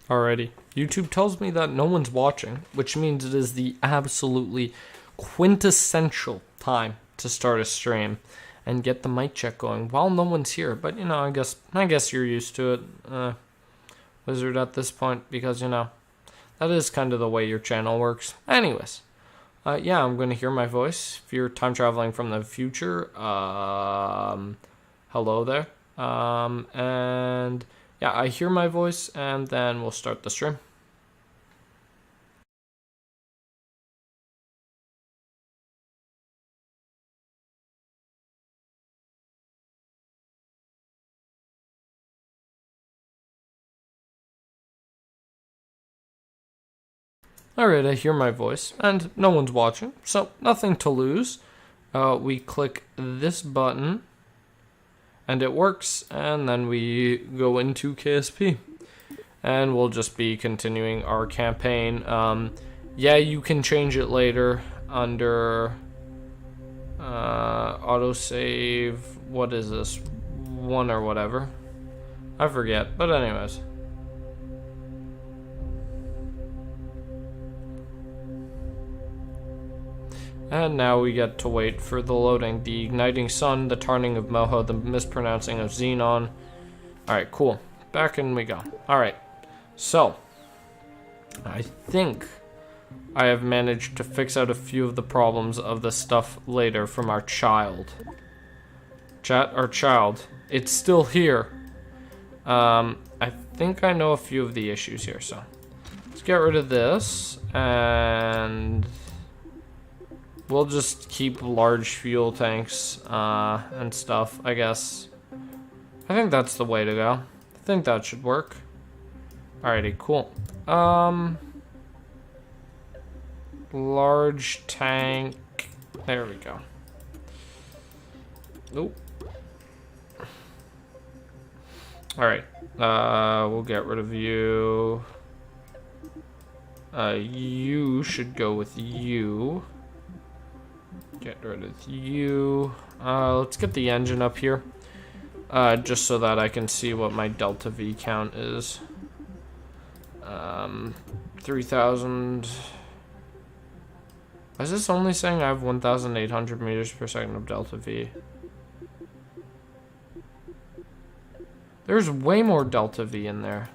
Alrighty. YouTube tells me that no one's watching, which means it is the absolutely quintessential time to start a stream and get the mic check going while no one's here. But, I guess you're used to it, Wizard, at this point, because, that is kind of the way your channel works. Anyways, yeah, I'm going to hear my voice. If you're time traveling from the future, hello there. And yeah, I hear my voice, and then we'll start the stream. Alright, I hear my voice, and no one's watching, so nothing to lose. We click this button, and it works, and then we go into KSP. And we'll just be continuing our campaign. Yeah, you can change it later under autosave. What is this? 1 or whatever. I forget, but anyways. And now we get to wait for the loading. The igniting sun, the tarning of Moho, the mispronouncing of Xenon. Alright, cool. Back in we go. Alright, so I think I have managed to fix out a few of the problems of the stuff later from our child. Chat, our child. It's still here. I think I know a few of the issues here, so let's get rid of this, and we'll just keep large fuel tanks and stuff, I guess. I think that's the way to go. I think that should work. Alrighty, cool. Large tank. There we go. Nope. Alright. We'll get rid of you. You should go with you. Get rid of you. Let's get the engine up here. Just so that I can see what my delta V count is. 3,000. Is this only saying I have 1,800 meters per second of delta V? There's way more delta V in there.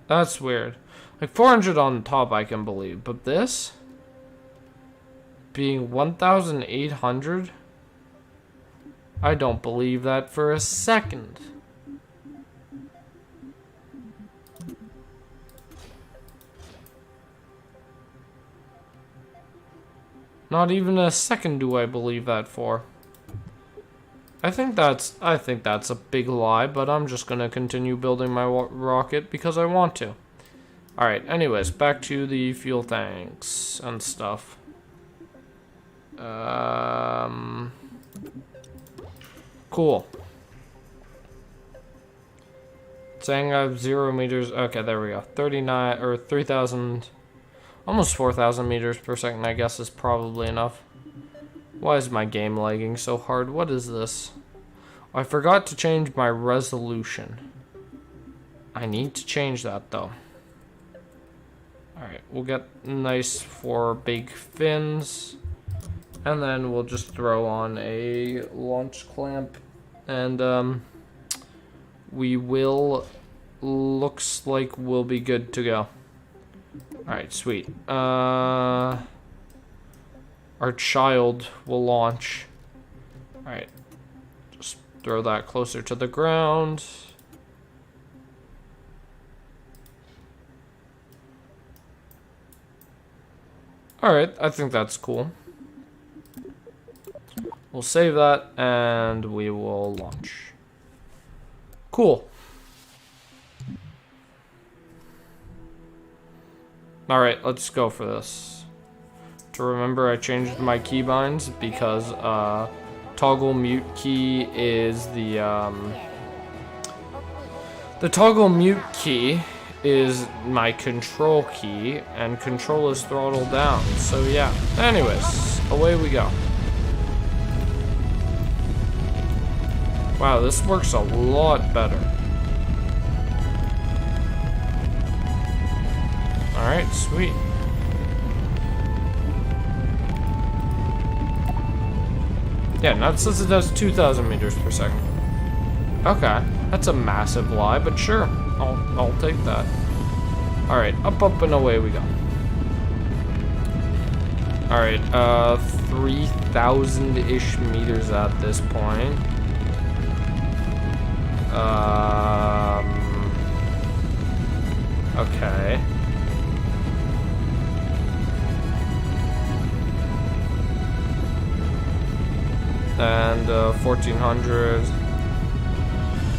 That's weird. Like 400 on top I can believe, but this being 1,800, I don't believe that for a second. Not even a second do I believe that for. I think that's a big lie, but I'm just gonna continue building my rocket because I want to. Alright, anyways, back to the fuel tanks and stuff. Cool. Saying I have 0 meters. Okay, there we go. 39 or 3,000, almost 4,000 meters per second, I guess, is probably enough. Why is my game lagging so hard? What is this? I forgot to change my resolution. I need to change that though. Alright, we'll get nice 4 big fins. And then we'll just throw on a launch clamp. And we will, looks like we'll be good to go. Alright, sweet. Our child will launch. Alright. Just throw that closer to the ground. Alright, I think that's cool. We'll save that and we will launch. Cool. Alright, let's go for this. To remember, I changed my keybinds because toggle mute key is the toggle mute key is my control key, and control is throttle down. So yeah. Anyways, away we go. Wow, this works a lot better. Alright, sweet. Yeah, now it says it does 2,000 meters per second. Okay, that's a massive lie, but sure, I'll take that. All right, up and away we go. All right, 3,000-ish meters at this point. Okay. And 1,400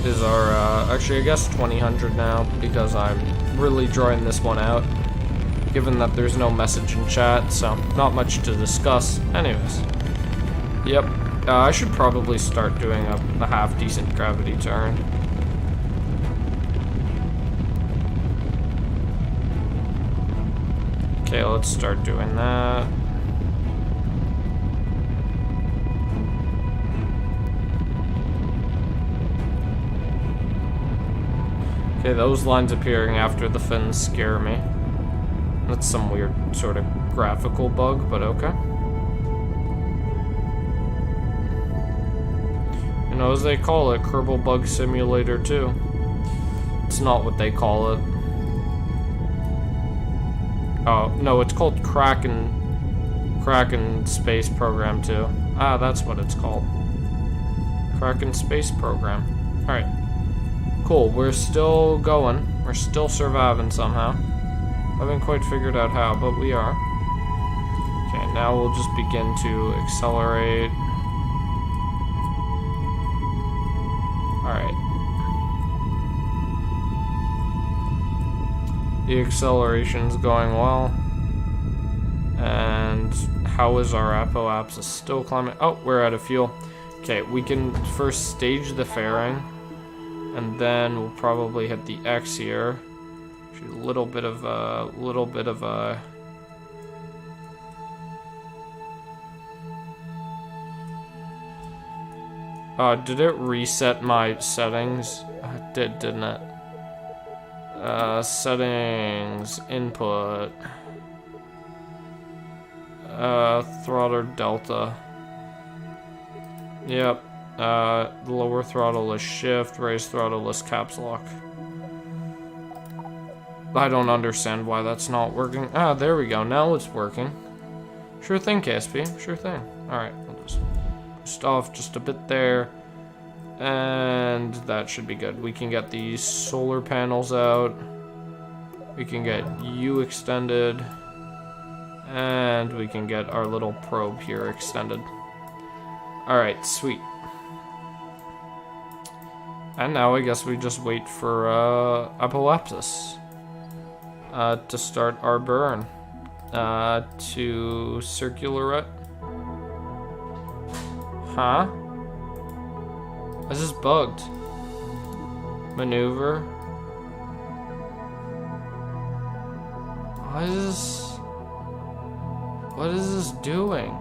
is our, actually I guess 2,000 now, because I'm really drawing this one out, given that there's no message in chat, so not much to discuss. Anyways, yep, I should probably start doing a half-decent gravity turn. Okay, let's start doing that. Okay, those lines appearing after the fins scare me. That's some weird sort of graphical bug, but okay. You know, as they call it, Kerbal Bug Simulator 2. It's not what they call it. Oh, no, it's called Kraken Space Program 2. Ah, that's what it's called. Kraken Space Program. Alright. Cool, we're still going. We're still surviving somehow. Haven't quite figured out how, but we are. Okay, now we'll just begin to accelerate. Alright. The acceleration's going well. And how is our apoapsis? Still climbing? Oh, we're out of fuel. Okay, we can first stage the fairing. And then we'll probably hit the X here. A little bit of a... did it reset my settings? It did, didn't it? Settings, input. Throttle delta. Yep. Lower throttle is shift, raise throttle is caps lock. I don't understand why that's not working. Ah, there we go. Now it's working. Sure thing, KSP. Sure thing. Alright, we'll just off just a bit there. And that should be good. We can get these solar panels out. We can get U extended. And we can get our little probe here extended. Alright, sweet. And now I guess we just wait for apoapsis to start our burn. To circular it. Huh? This is bugged. Maneuver. What is this doing?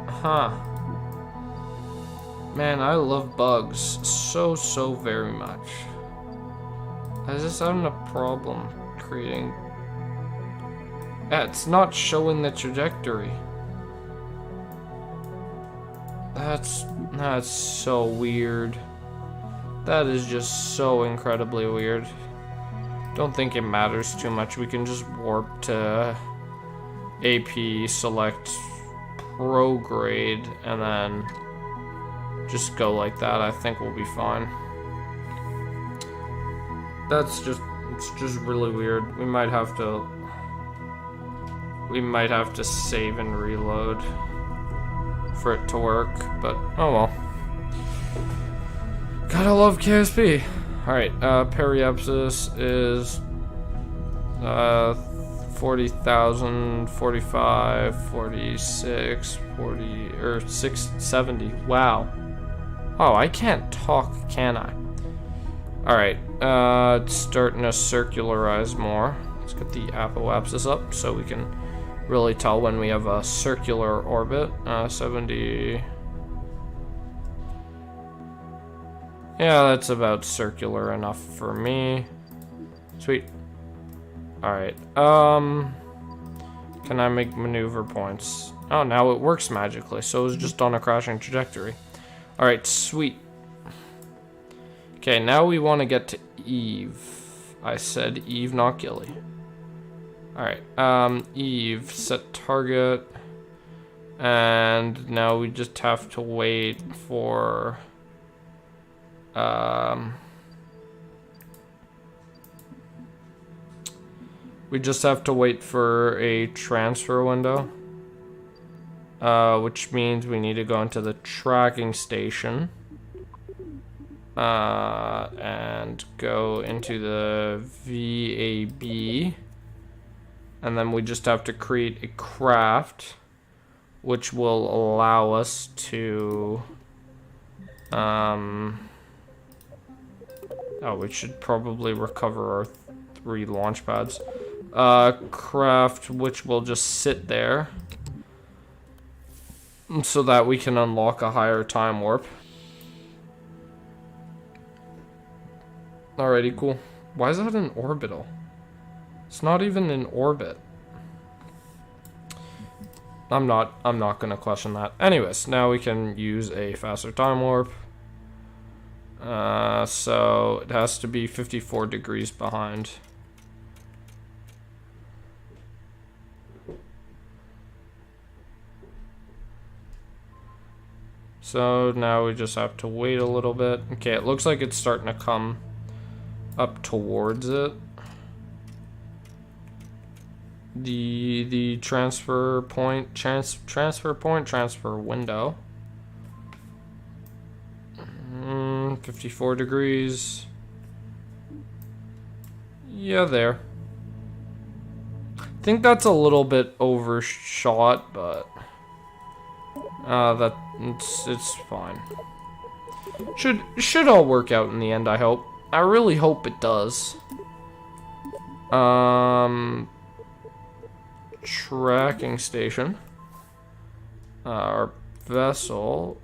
Huh. Man, I love bugs so very much. I just having a problem creating... Yeah, it's not showing the trajectory. That's so weird. That is just so incredibly weird. Don't think it matters too much. We can just warp to AP, select pro grade, and then just go like that. I think we'll be fine. It's just really weird. We might have to save and reload for it to work, but oh well. Gotta love KSP. Alright, periapsis is 40,000, 45, 46, 40, or 670. Wow. Oh, I can't talk, can I? Alright, it's starting to circularize more. Let's get the apoapsis up so we can really tell when we have a circular orbit. 70. Yeah, that's about circular enough for me. Sweet. Alright, can I make maneuver points? Oh, now it works magically, so it was just on a crashing trajectory. Alright, sweet. Okay, now we want to get to Eve. I said Eve, not Gilly. Alright, Eve, set target. And now we just have to wait for... we just have to wait for a transfer window. Which means we need to go into the tracking station. And go into the VAB. And then we just have to create a craft, which will allow us to... oh, we should probably recover our 3 launch pads. Craft, which will just sit there so that we can unlock a higher time warp. Alrighty, cool. Why is that an orbital? It's not even in orbit. I'm not gonna question that. Anyways, now we can use a faster time warp. So it has to be 54 degrees behind. So now we just have to wait a little bit. Okay, it looks like it's starting to come up towards it. The transfer window. 54 degrees. Yeah, there. I think that's a little bit overshot, but it's fine. Should all work out in the end, I hope. I really hope it does. Tracking station. Our vessel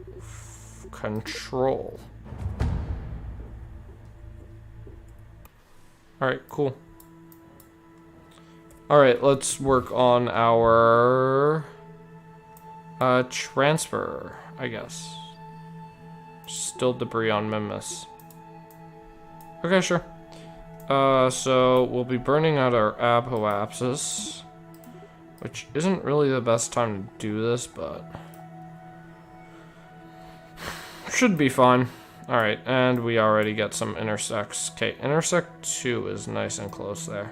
control. Alright, cool. Alright, let's work on our transfer, I guess. Still debris on Mimus. Okay, sure. So we'll be burning out our apoapsis, which isn't really the best time to do this, but should be fine. Alright, and we already get some intersects. Okay, intersect 2 is nice and close there.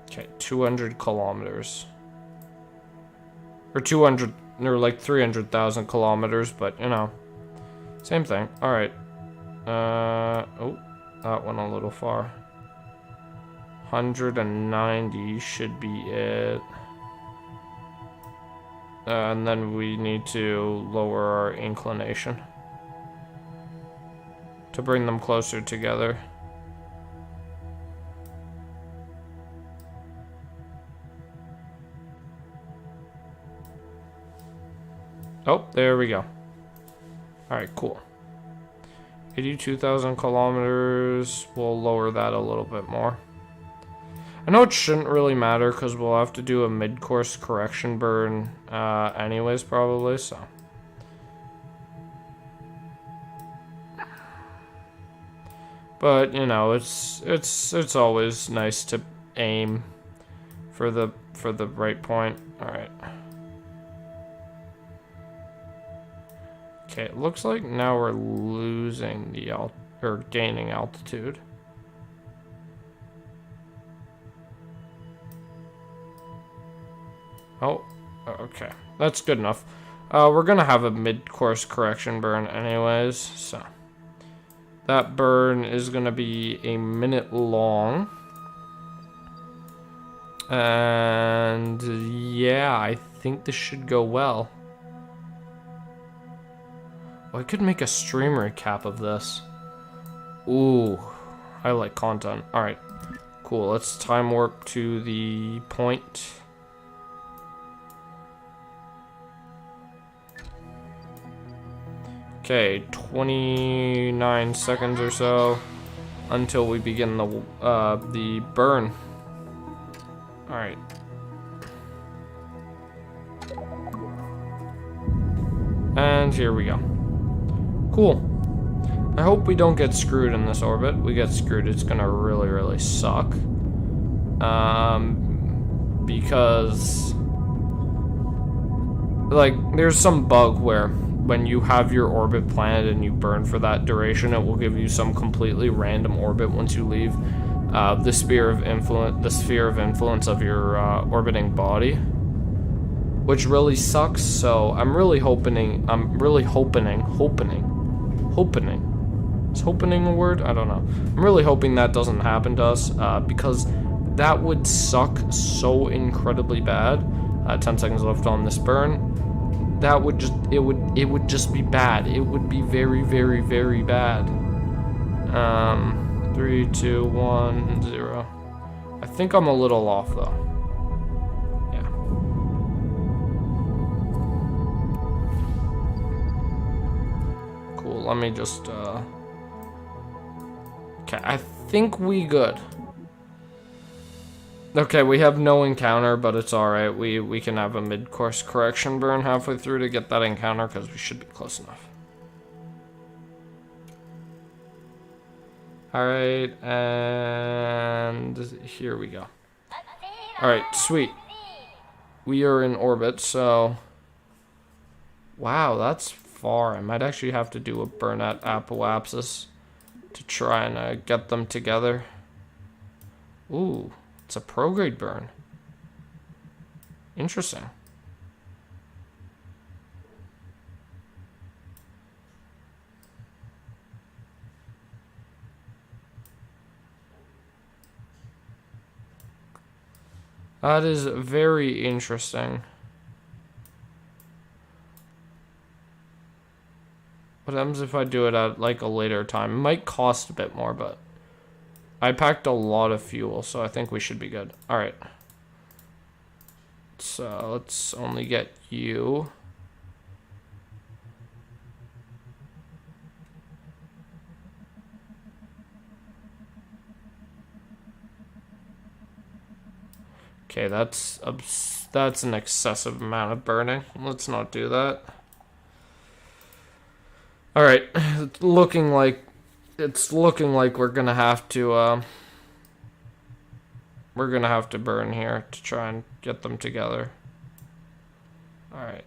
Okay, 200 kilometers. Or 200, or like 300,000 kilometers, but you know, same thing. Alright. Oh, that went a little far. 190 should be it. And then we need to lower our inclination to bring them closer together. Oh, there we go. Alright, cool. 82,000 kilometers. We'll lower that a little bit more. I know it shouldn't really matter because we'll have to do a mid-course correction burn anyways, probably, so. But, you know, it's always nice to aim for the right point. Alright. Okay, it looks like now we're losing the or gaining altitude. Oh, okay. That's good enough. We're gonna have a mid-course correction burn anyways, so. That burn is gonna be a minute long. And yeah, I think this should go well. Oh, I could make a stream recap of this. Ooh, I like content. Alright, cool. Let's time warp to the point. Okay, 29 seconds or so until we begin the burn. Alright. And here we go. Cool. I hope we don't get screwed in this orbit. We get screwed, it's gonna really, really suck. Because like there's some bug where when you have your orbit planned and you burn for that duration, it will give you some completely random orbit once you leave the sphere of influence of your orbiting body, which really sucks. So I'm really hoping. Is hoping a word? I don't know. I'm really hoping that doesn't happen to us because that would suck so incredibly bad. 10 seconds left on this burn. That would just, it would just be bad. It would be very, very, very bad. 3, 2, 1, 0. I think I'm a little off though. Yeah. Cool, let me just, okay, I think we good. Okay, we have no encounter, but it's alright. We can have a mid-course correction burn halfway through to get that encounter, because we should be close enough. Alright, and here we go. Alright, sweet. We are in orbit, so... Wow, that's far. I might actually have to do a burn at apoapsis to try and get them together. Ooh. It's a prograde burn. Interesting. That is very interesting. What happens if I do it at like a later time? It might cost a bit more, but I packed a lot of fuel, so I think we should be good. Alright. So, let's only get you. Okay, that's an excessive amount of burning. Let's not do that. Alright, it's looking like we're gonna have to burn here to try and get them together. Alright.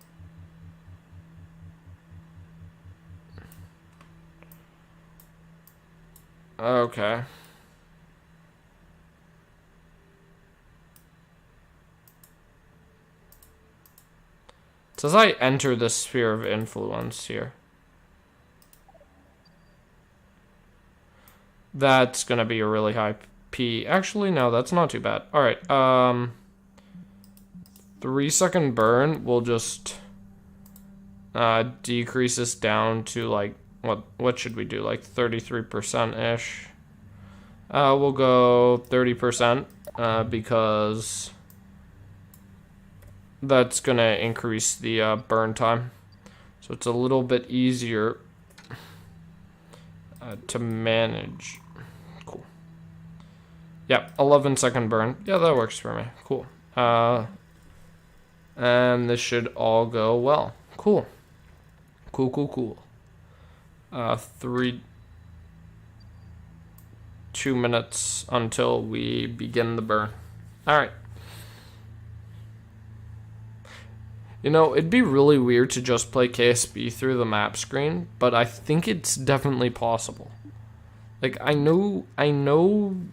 Okay. It says I enter the sphere of influence here. That's gonna be a really high P. Actually, no, that's not too bad. Alright, 3-second burn. We'll just decrease this down to like, what should we do? Like 33%-ish. We'll go 30% because that's gonna increase the burn time. So it's a little bit easier to manage. Cool. Yep, 11-second burn. Yeah, that works for me. Cool. And this should all go well. Cool. Cool. 2 minutes until we begin the burn. Alright. You know, it'd be really weird to just play KSP through the map screen, but I think it's definitely possible. Like, I know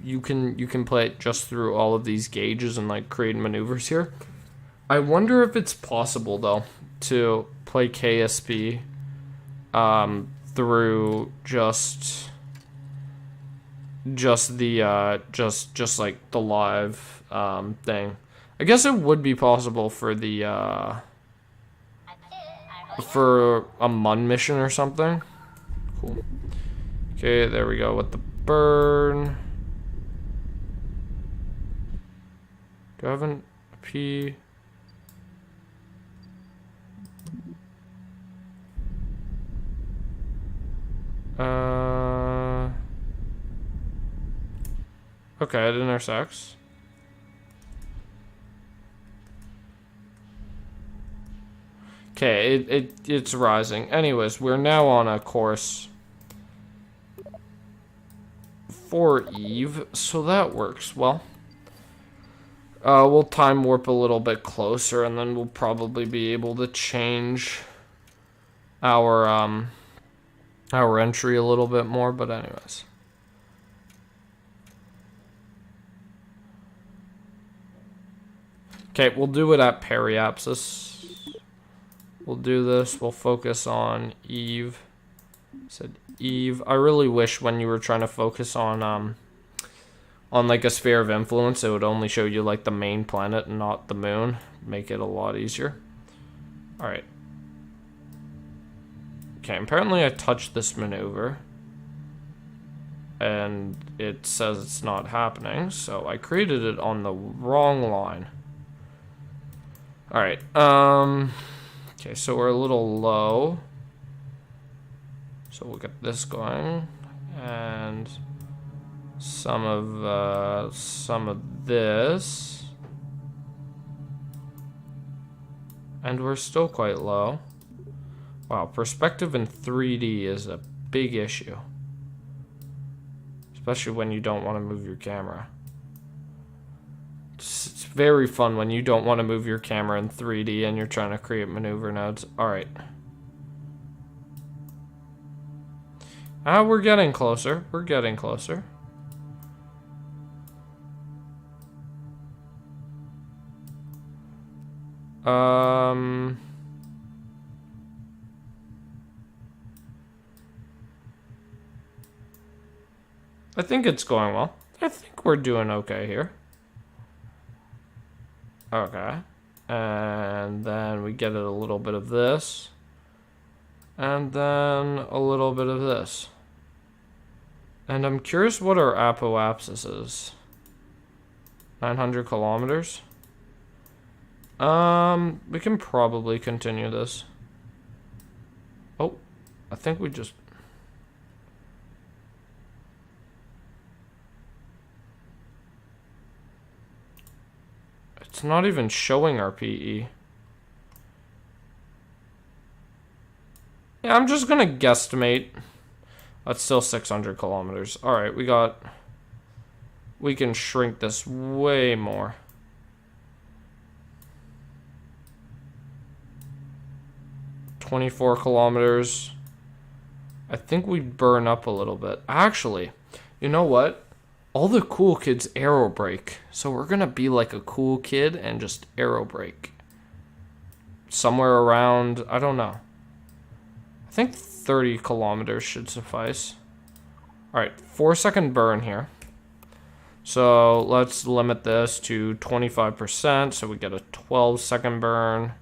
you can play it just through all of these gauges and like create maneuvers here. I wonder if it's possible though to play KSP through just like the live thing. I guess it would be possible for the for a MUN mission or something. Cool. Okay, there we go with the burn. Do I have a P? Okay, it intersects. Okay, it's rising. Anyways, we're now on a course for Eve, so that works well. We'll time warp a little bit closer, and then we'll probably be able to change our entry a little bit more. But anyways, okay, we'll do it at periapsis. We'll do this. We'll focus on Eve. Said Eve. I really wish when you were trying to focus on like a sphere of influence, it would only show you like the main planet and not the moon. Make it a lot easier. All right. Okay. Apparently, I touched this maneuver, and it says it's not happening. So I created it on the wrong line. All right. Okay, so we're a little low. So we'll get this going, and some of this, and we're still quite low. Wow, perspective in 3D is a big issue, especially when you don't want to move your camera. It's very fun when you don't want to move your camera in 3D and you're trying to create maneuver nodes. Alright. We're getting closer. We're getting closer. I think it's going well. I think we're doing okay here. Okay. And then we get it a little bit of this. And then a little bit of this. And I'm curious what our apoapsis is. 900 kilometers. We can probably continue this. Oh, I think we just... It's not even showing our PE. Yeah, I'm just gonna guesstimate. That's still 600 kilometers. Alright, we can shrink this way more. "24 kilometers. I think we burn up a little bit. Actually, you know what? All the cool kids aero brake. So we're gonna be like a cool kid and just aero brake. Somewhere around, I don't know. I think 30 kilometers should suffice. Alright, 4-second burn here. So let's limit this to 25%. So we get a 12-second burn.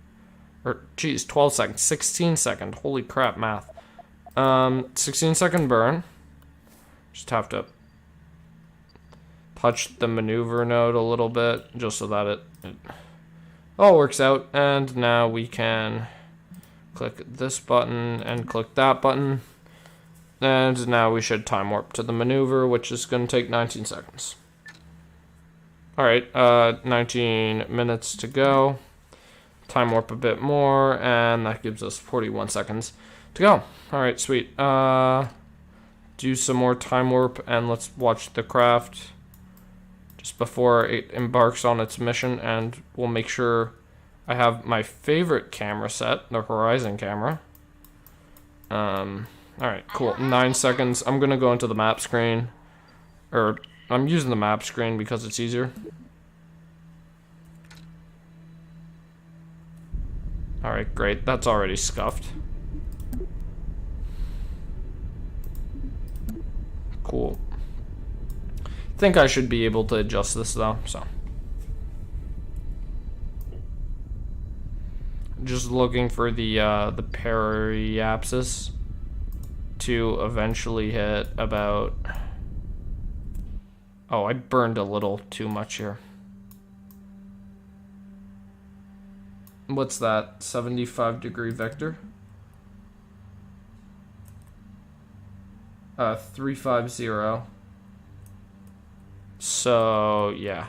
Or, geez, 12 seconds. 16-second. Holy crap, math. 16-second burn. Just have to touch the maneuver node a little bit, just so that it all works out. And now we can click this button and click that button. And now we should time warp to the maneuver, which is going to take 19 seconds. Alright, 19 minutes to go. Time warp a bit more, and that gives us 41 seconds to go. Alright, sweet. Do some more time warp, and let's watch the craft just before it embarks on its mission, and we'll make sure I have my favorite camera set, the horizon camera. Alright, cool. 9 seconds. I'm gonna go into the map screen. Or, I'm using the map screen because it's easier. Alright, great. That's already scuffed. Cool. Think I should be able to adjust this though, so. Just looking for the periapsis. to eventually hit about... Oh, I burned a little too much here. What's that? 75-degree vector? 350. So, yeah.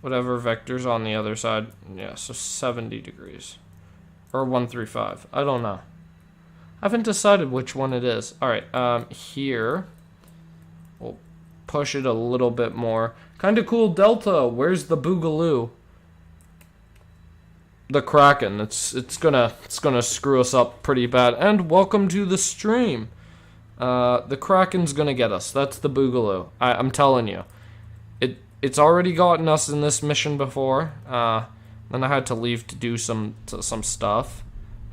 Whatever vector's on the other side. Yeah, so 70 degrees. Or 135. I don't know. I haven't decided which one it is. Alright, here. We'll push it a little bit more. Kinda cool delta. Where's the Boogaloo? The Kraken. It's gonna screw us up pretty bad. And welcome to the stream. The Kraken's gonna get us. That's the Boogaloo. I'm telling you. It's already gotten us in this mission before. Then I had to leave to do some stuff.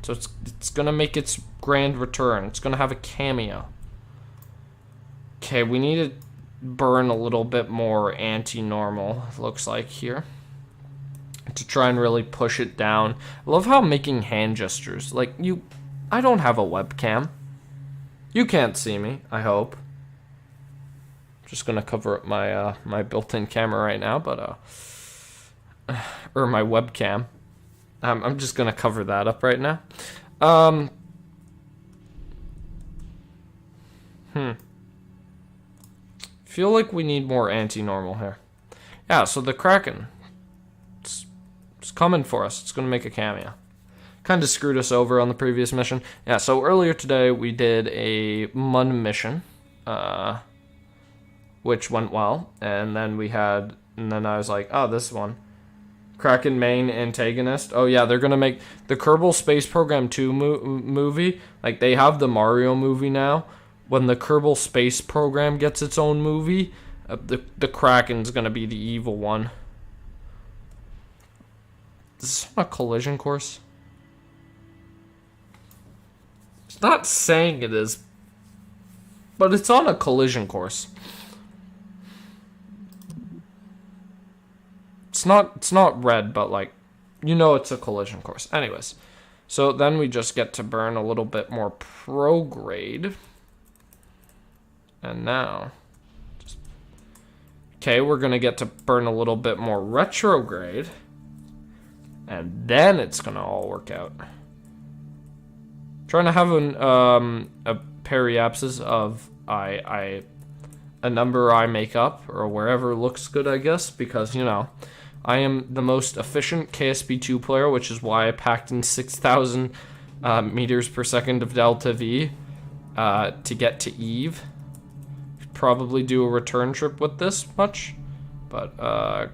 So it's gonna make its grand return. It's gonna have a cameo. Okay, we need to burn a little bit more anti-normal, looks like here. To try and really push it down. I love how I'm making hand gestures. Like, I don't have a webcam. You can't see me, I hope. Just gonna cover up my my built-in camera right now, but or my webcam. I'm just gonna cover that up right now. Feel like we need more anti-normal here. Yeah, so the Kraken. It's coming for us. It's gonna make a cameo. Kind of screwed us over on the previous mission. Yeah, so earlier today we did a MUN mission, which went well, and then I was like, oh, this one. Kraken main antagonist. Oh yeah, they're gonna make the Kerbal Space Program 2 movie. Like, they have the Mario movie now. When the Kerbal Space Program gets its own movie, the Kraken's gonna be the evil one. Is this on a collision course? It's not saying it is, but it's on a collision course. It's not red, but like, you know it's a collision course. Anyways, so then we just get to burn a little bit more prograde. And now, okay, we're gonna get to burn a little bit more retrograde. And then it's gonna all work out. Trying to have a periapsis of a number I make up, or wherever looks good, I guess, because, you know, I am the most efficient KSP2 player, which is why I packed in 6,000 meters per second of delta V to get to Eve. Probably do a return trip with this much, but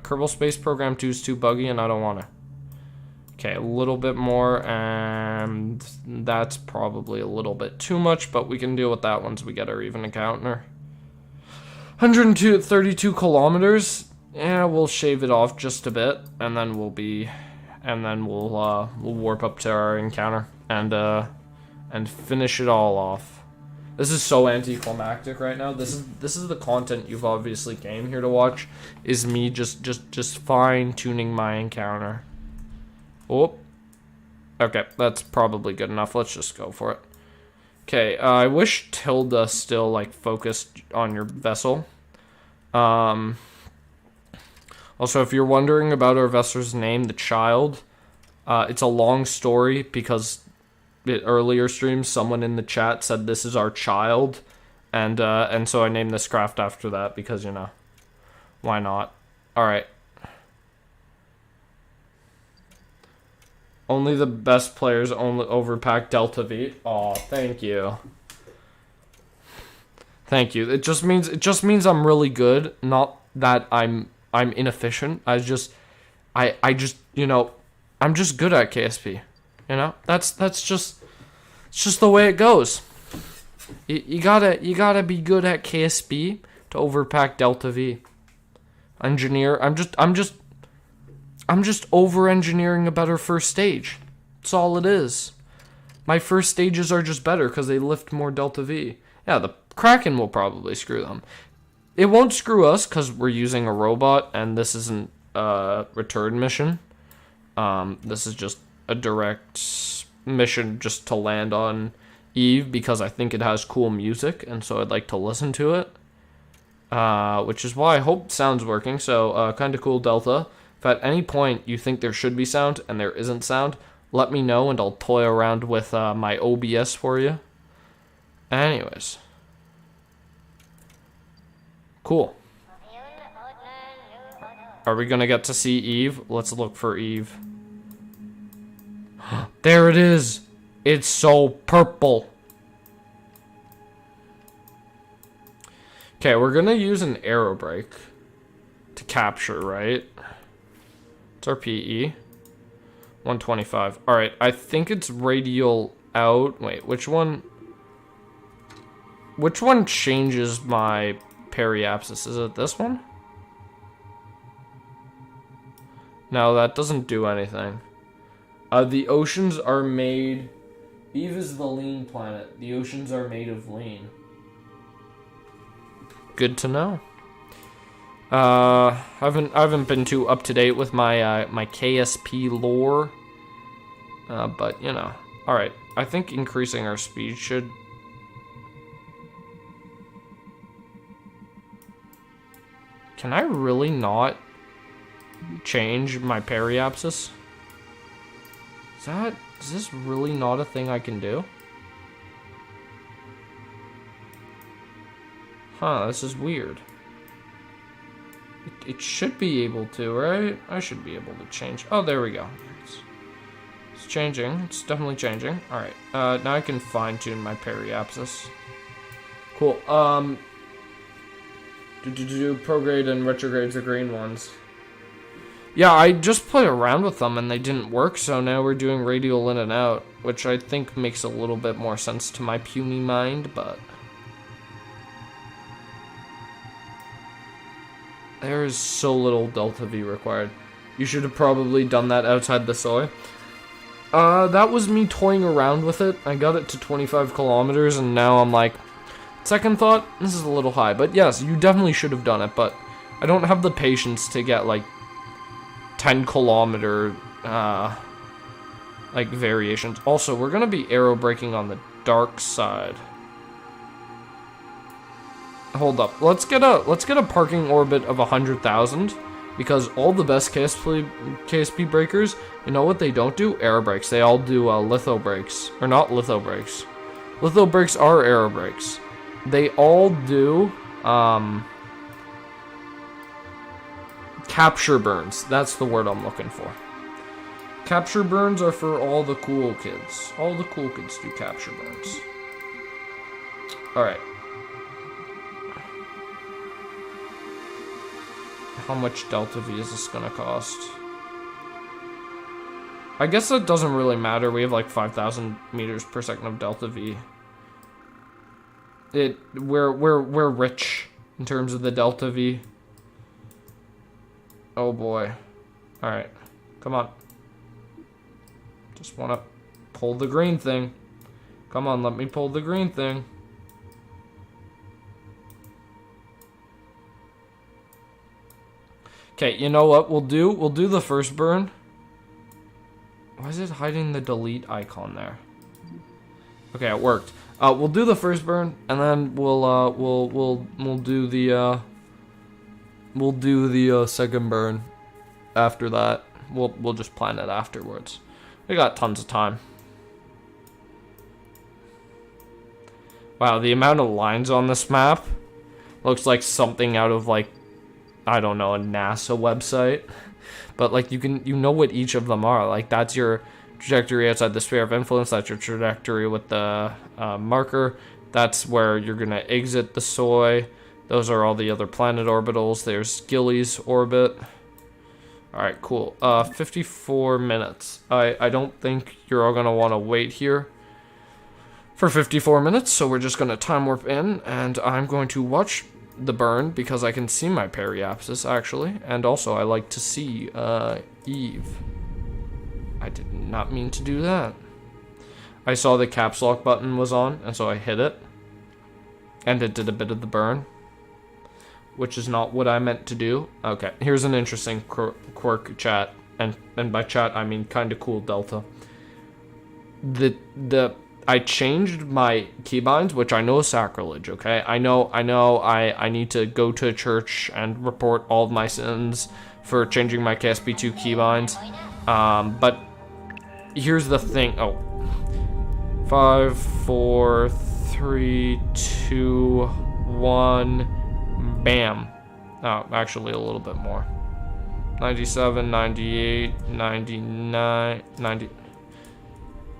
Kerbal Space Program 2 is too buggy and I don't want to. Okay, a little bit more, and that's probably a little bit too much, but we can deal with that once we get our even encounter. 132 kilometers. Yeah, we'll shave it off just a bit, and then we'll warp up to our encounter and finish it all off. This is so anticlimactic right now. This is the content you've obviously came here to watch. Is me just fine tuning my encounter. Oh, okay, that's probably good enough. Let's just go for it. Okay, I wish Tilda still like focused on your vessel. Also, if you're wondering about our vessel's name, the Child, it's a long story because earlier streams someone in the chat said this is our child, and so I named this craft after that because, you know, why not? All right. Only the best players only overpack Delta V. Aw, thank you. Thank you. It just means I'm really good, not that I'm inefficient. I just you know, I'm just good at KSP. You know? That's just it's just the way it goes. You gotta be good at KSP to overpack Delta V. Engineer, I'm just over-engineering a better first stage. That's all it is. My first stages are just better because they lift more Delta V. Yeah, the Kraken will probably screw them. It won't screw us because we're using a robot and this isn't a return mission. This is just a direct mission just to land on Eve because I think it has cool music, and so I'd like to listen to it. Which is why I hope sound's working. So, kind of cool Delta. If at any point you think there should be sound and there isn't sound, let me know and I'll toy around with my OBS for you. Anyways. Cool. Are we gonna get to see Eve? Let's look for Eve. There it is! It's so purple. Okay, we're gonna use an arrow brake to capture, right? It's our PE. 125. Alright, I think it's radial out. Wait, which one? Which one changes my periapsis? Is it this one? No, that doesn't do anything. The oceans are made... Eve is the lean planet. The oceans are made of lean. Good to know. I haven't been too up to date with my my KSP lore, but you know. All right, I think increasing our speed should. Can I really not change my periapsis? Is this really not a thing I can do? Huh, this is weird. It should be able to, right? I should be able to change. Oh, there we go. It's changing. It's definitely changing. Alright, now I can fine-tune my periapsis. Cool. Prograde and retrogrades are green ones. Yeah, I just played around with them and they didn't work, so now we're doing radial in and out, which I think makes a little bit more sense to my puny mind, but... There is so little delta V required. You should have probably done that outside the soy. That was me toying around with it. I got it to 25 kilometers, and now I'm like, second thought, this is a little high. But yes, you definitely should have done it, but I don't have the patience to get, like, 10 kilometer, like, variations. Also, we're gonna be arrow braking on the dark side. Hold up. Let's get a parking orbit of 100,000, because all the best KSP breakers, you know what they don't do? Aero brakes. They all do litho brakes, or not litho brakes. Litho brakes are aero brakes. They all do capture burns. That's the word I'm looking for. Capture burns are for all the cool kids. All the cool kids do capture burns. All right. How much delta V is this gonna cost? I guess that doesn't really matter. We have like 5,000 meters per second of delta V. We're rich in terms of the delta V. Oh boy. All right, come on. Just wanna pull the green thing. Come on, let me pull the green thing. Okay, you know what we'll do? We'll do the first burn. Why is it hiding the delete icon there? Okay, it worked. We'll do the first burn, and then we'll do the second burn after that. We'll just plan it afterwards. We got tons of time. Wow, the amount of lines on this map looks like something out of, like, I don't know, a NASA website. But, like, you know what each of them are. Like, that's your trajectory outside the sphere of influence. That's your trajectory with the marker. That's where you're going to exit the soy. Those are all the other planet orbitals. There's Gilly's orbit. Alright, cool. 54 minutes. I don't think you're all going to want to wait here for 54 minutes. So we're just going to time warp in. And I'm going to watch the burn because I can see my periapsis actually, and also I like to see Eve. I did not mean to do that. I saw the caps lock button was on, and so I hit it, and it did a bit of the burn, which is not what I meant to do. Okay, here's an interesting quirk, chat, and by chat I mean kind of cool delta. The I changed my keybinds, which I know is sacrilege, okay? I know I need to go to church and report all of my sins for changing my KSP2 keybinds. But here's the thing. Oh. 5, 4, 3, 2, 1. Bam. Oh, actually a little bit more. 97, 98, 99, 90,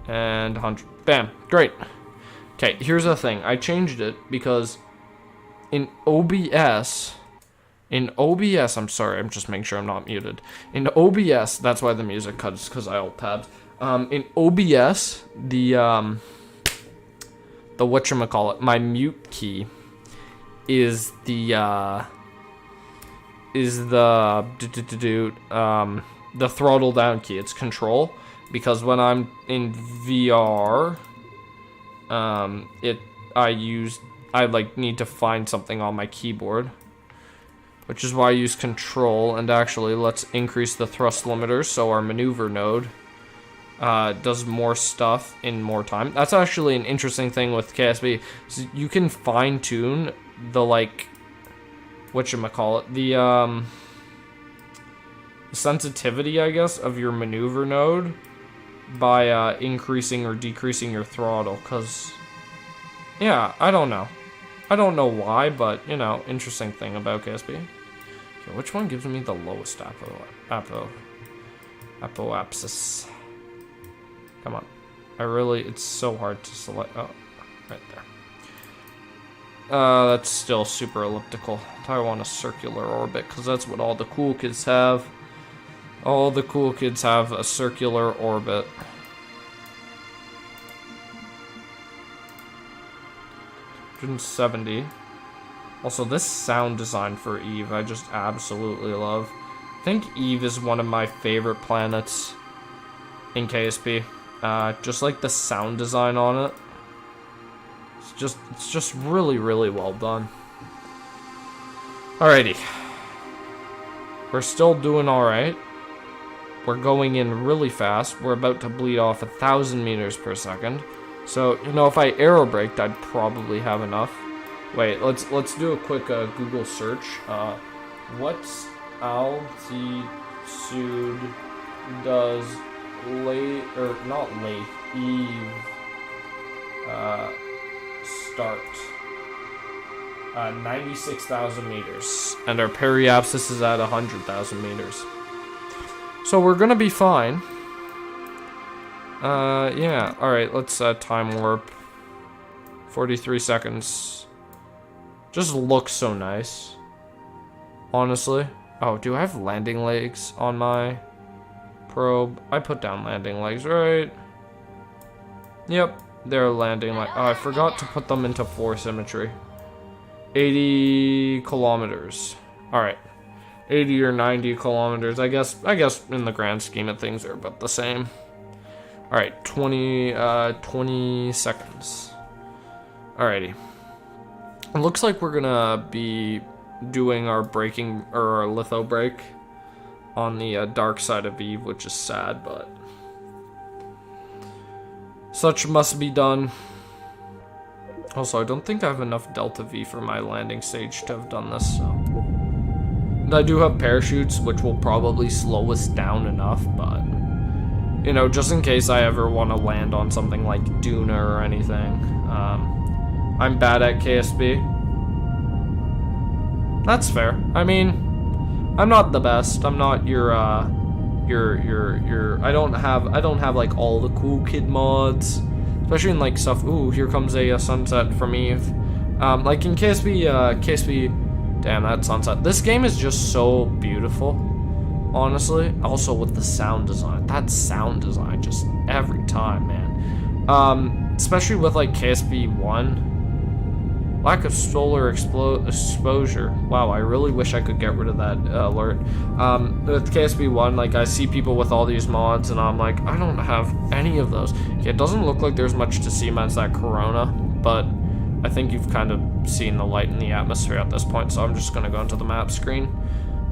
and 100. Bam. Great. Okay, here's the thing. I changed it because in OBS, I'm sorry, I'm just making sure I'm not muted. In OBS, that's why the music cuts, because I alt tabs. In OBS, the whatchamacallit, my mute key is the throttle down key. It's control, because when I'm in VR, I like need to find something on my keyboard, which is why I use control. And actually, let's increase the thrust limiter so our maneuver node does more stuff in more time. That's actually an interesting thing with KSP. So you can fine tune the the sensitivity, I guess, of your maneuver node by increasing or decreasing your throttle. Cause yeah, I don't know why, but you know, interesting thing about KSP. Okay, which one gives me the lowest apoapsis? Come on. It's so hard to select. Oh, right there. That's still super elliptical. I want a circular orbit, because that's what all the cool kids have. All the cool kids have a circular orbit. $170. Also, this sound design for Eve, I just absolutely love. I think Eve is one of my favorite planets in KSP. Just like the sound design on it. It's just really, really well done. Alrighty. We're still doing alright. We're going in really fast. We're about to bleed off 1,000 meters per second. So, you know, if I aerobraked, I'd probably have enough. Wait, let's do a quick Google search. What altitude does Eve start? 96,000 meters, and our periapsis is at 100,000 meters. So we're gonna be fine. Yeah. All right. Let's time warp. 43 seconds. Just looks so nice. Honestly. Oh, do I have landing legs on my probe? I put down landing legs, right? Yep, they're landing like. Oh, I forgot to put them into 4 symmetry. 80 kilometers. All right. 80 or 90 kilometers. I guess in the grand scheme of things they're about the same. All right, 20 seconds. Alrighty. It looks like we're gonna be doing our braking or our litho break on the dark side of Eve, which is sad, but such must be done. Also, I don't think I have enough delta V for my landing stage to have done this, so. And I do have parachutes, which will probably slow us down enough, but you know, just in case I ever want to land on something like Duna or anything. I'm bad at KSP. That's fair. I mean, I'm not the best. I'm not your I don't have like all the cool kid mods, especially in like stuff. Ooh, here comes a sunset from Eve. Like in KSP, damn, that sunset. This game is just so beautiful, honestly. Also with the sound design, that sound design just every time, man. Especially with like KSP 1. Lack of solar exposure. Wow, I really wish I could get rid of that alert. With KSP 1, like, I see people with all these mods, and I'm like, I don't have any of those. Yeah, it doesn't look like there's much to see minus that corona, but I think you've kind of seen the light in the atmosphere at this point, so I'm just going to go into the map screen,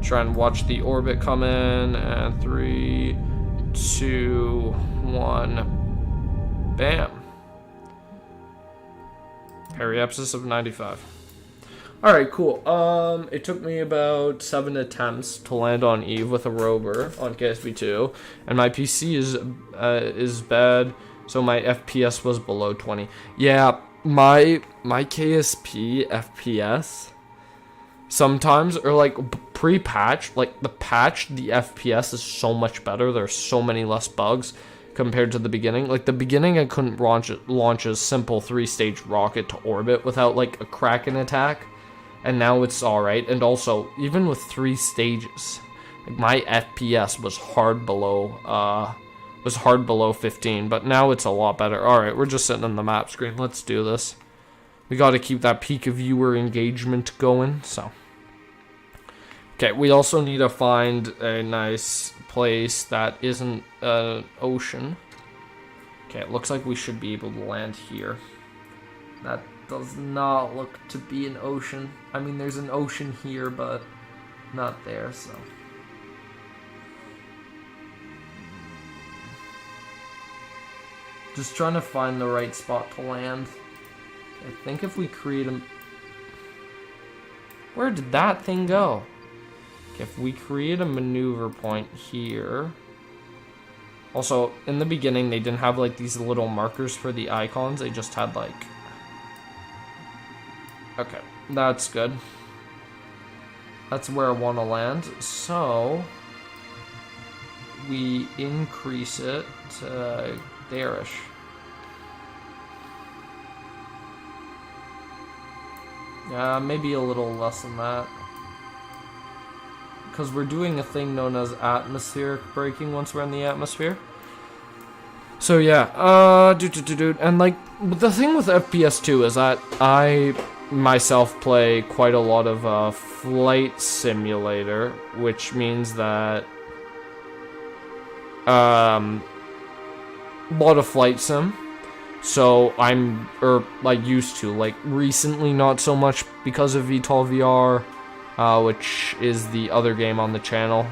try and watch the orbit come in, and 3, 2, 1, bam. Periapsis of 95. Alright, cool. It took me about 7 attempts to land on Eve with a rover on KSP 2, and my PC is bad, so my FPS was below 20. Yeah, my KSP FPS sometimes, or like pre-patch, like the patch, the FPS is so much better. There's so many less bugs compared to the beginning. Like the beginning, I couldn't launch a simple 3-stage rocket to orbit without like a Kraken attack. And now it's alright. And also, even with 3 stages, like my FPS was hard below 15, but now it's a lot better. Alright, we're just sitting on the map screen. Let's do this. We gotta keep that peak of viewer engagement going, so. Okay, we also need to find a nice place that isn't an ocean. Okay, it looks like we should be able to land here. That does not look to be an ocean. I mean, there's an ocean here, but not there, so. Just trying to find the right spot to land. I think if we create a... Where did that thing go? Okay, if we create a maneuver point here... Also, in the beginning, they didn't have, like, these little markers for the icons. They just had, like... Okay, that's good. That's where I want to land. So... we increase it to there-ish. Maybe a little less than that. Because we're doing a thing known as atmospheric braking once we're in the atmosphere. So yeah, and like, the thing with FPS 2 is that I myself play quite a lot of flight simulator, which means that a lot of flight sim. So I'm, like, used to, like, recently not so much because of VTOL VR, which is the other game on the channel.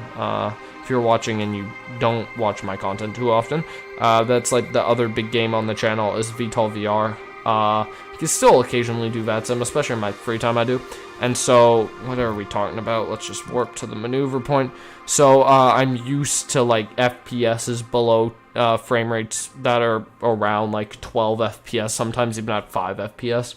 If you're watching and you don't watch my content too often, that's, like, the other big game on the channel is VTOL VR. You can still occasionally do VATSIM, especially in my free time I do. And so, what are we talking about? Let's just warp to the maneuver point. So, I'm used to, like, FPSs below frame rates that are around, like, 12 FPS, sometimes even at 5 FPS.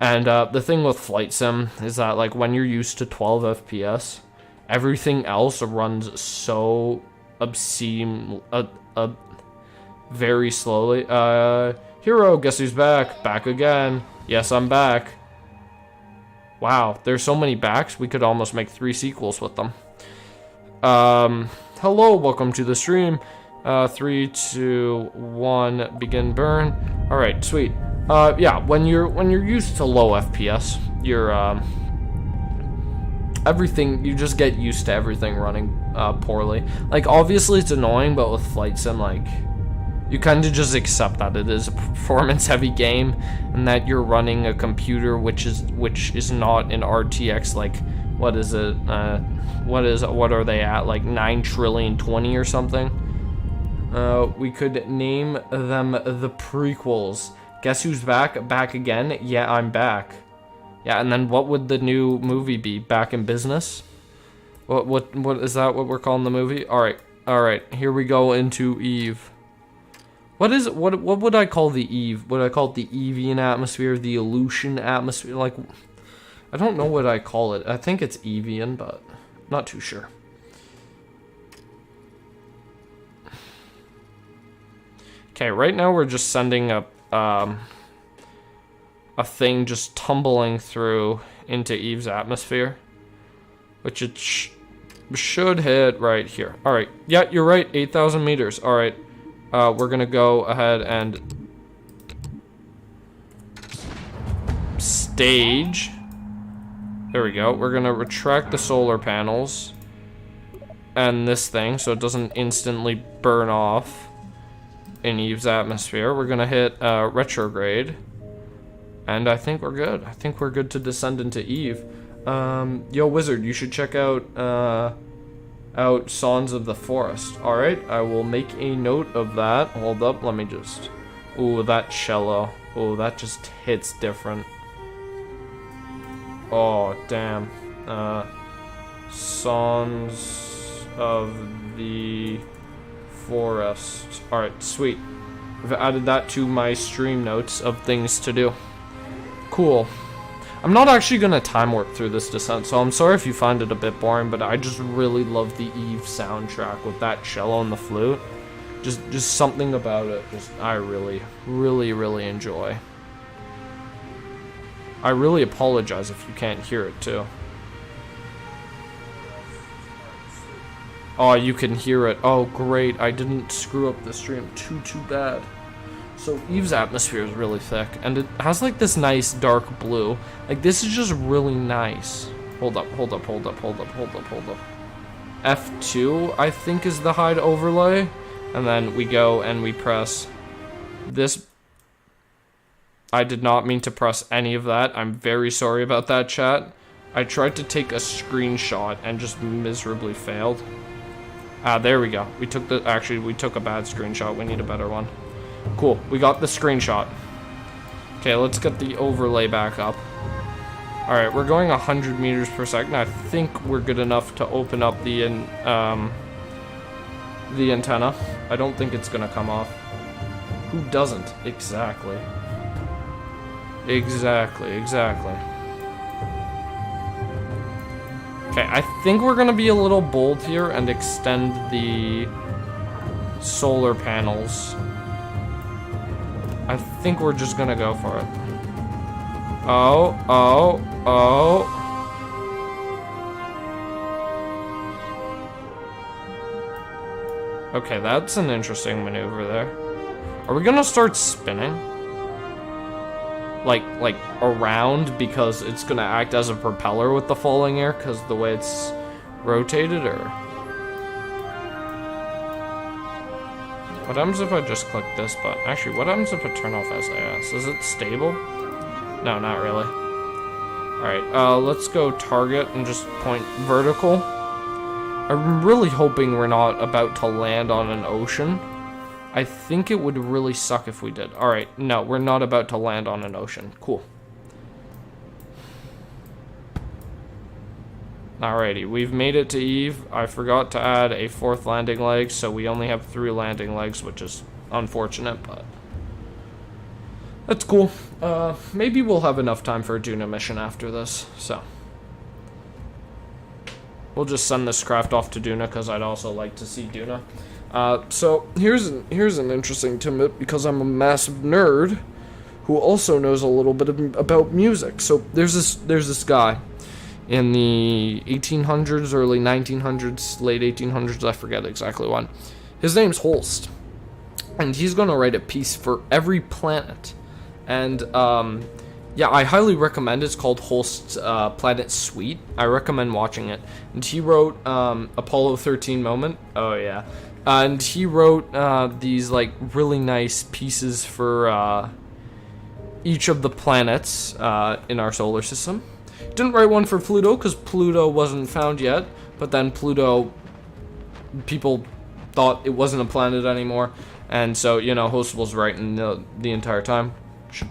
And the thing with Flight Sim is that, like, when you're used to 12 FPS, everything else runs so obscene, very slowly. Hero, guess who's back? Back again. Yes, I'm back. Wow, there's so many backs, we could almost make 3 sequels with them. Hello, welcome to the stream. 3, 2, 1, begin burn. Alright, sweet. Yeah, when you're used to low FPS, you're, everything, you just get used to everything running, poorly. Like, obviously it's annoying, but with Flight Sim, like, you kind of just accept that it is a performance-heavy game, and that you're running a computer which is not an RTX, like, what is it? What are they at? Like 9,020,000,000 or something? We could name them the prequels. Guess who's back? Back again? Yeah, I'm back. Yeah, and then what would the new movie be? Back in Business? What is that? What we're calling the movie? All right. Here we go into Eve. What is it? What would I call the Eve? Would I call it the Evian atmosphere, the Aleutian atmosphere? Like, I don't know what I call it. I think it's Evian, but not too sure. Okay, right now we're just sending a thing just tumbling through into Eve's atmosphere, which it should hit right here. All right, yeah, you're right, 8,000 meters. All right. We're gonna go ahead and stage. There we go. We're gonna retract the solar panels and this thing so it doesn't instantly burn off in Eve's atmosphere. We're gonna hit retrograde, and I think we're good. I think we're good to descend into Eve. Yo, Wizard, you should check out Songs of the Forest. Alright, I will make a note of that. Hold up, let me just... Ooh, that cello. Ooh, that just hits different. Oh, damn. Songs of the Forest. Alright, sweet. I've added that to my stream notes of things to do. Cool. I'm not actually gonna time warp through this descent, so I'm sorry if you find it a bit boring, but I just really love the Eve soundtrack with that cello and the flute. Just something about it, I really, really, really enjoy. I really apologize if you can't hear it too. Oh, you can hear it. Oh, great. I didn't screw up the stream too bad. So Eve's atmosphere is really thick, and it has like this nice dark blue. Like, this is just really nice. Hold up. F2, I think, is the hide overlay. And then we go and we press this. I did not mean to press any of that. I'm very sorry about that, chat. I tried to take a screenshot and just miserably failed. There we go. We took a bad screenshot. We need a better one. Cool, we got the screenshot. Okay, let's get the overlay back up. Alright, we're going 100 meters per second. I think we're good enough to open up the antenna. I don't think it's gonna come off. Who doesn't? Exactly. Okay, I think we're gonna be a little bold here and extend the solar panels. I think we're just gonna go for it. Oh. Okay, that's an interesting maneuver there. Are we gonna start spinning? Like around, because it's gonna act as a propeller with the falling air because the way it's rotated, or what happens if I just click this button? Actually, what happens if I turn off SAS? Is it stable? No, not really. Alright, let's go target and just point vertical. I'm really hoping we're not about to land on an ocean. I think it would really suck if we did. Alright, no, we're not about to land on an ocean. Cool. Alrighty, we've made it to Eve. I forgot to add a 4th landing leg, so we only have 3 landing legs, which is unfortunate, but that's cool. Maybe we'll have enough time for a Duna mission after this, so we'll just send this craft off to Duna, because I'd also like to see Duna. So here's an interesting tidbit, because I'm a massive nerd who also knows a little bit about music. So there's this guy in the 1800s, early 1900s, late 1800s, I forget exactly when. His name's Holst, and he's gonna write a piece for every planet. And yeah, I highly recommend it. It's called Holst's Planet Suite. I recommend watching it. And he wrote Apollo 13 Moment. Oh yeah. And he wrote these like really nice pieces for each of the planets in our solar system. Didn't write one for Pluto because Pluto wasn't found yet, but then Pluto, people thought it wasn't a planet anymore, and so, you know, Host was writing the entire time. Should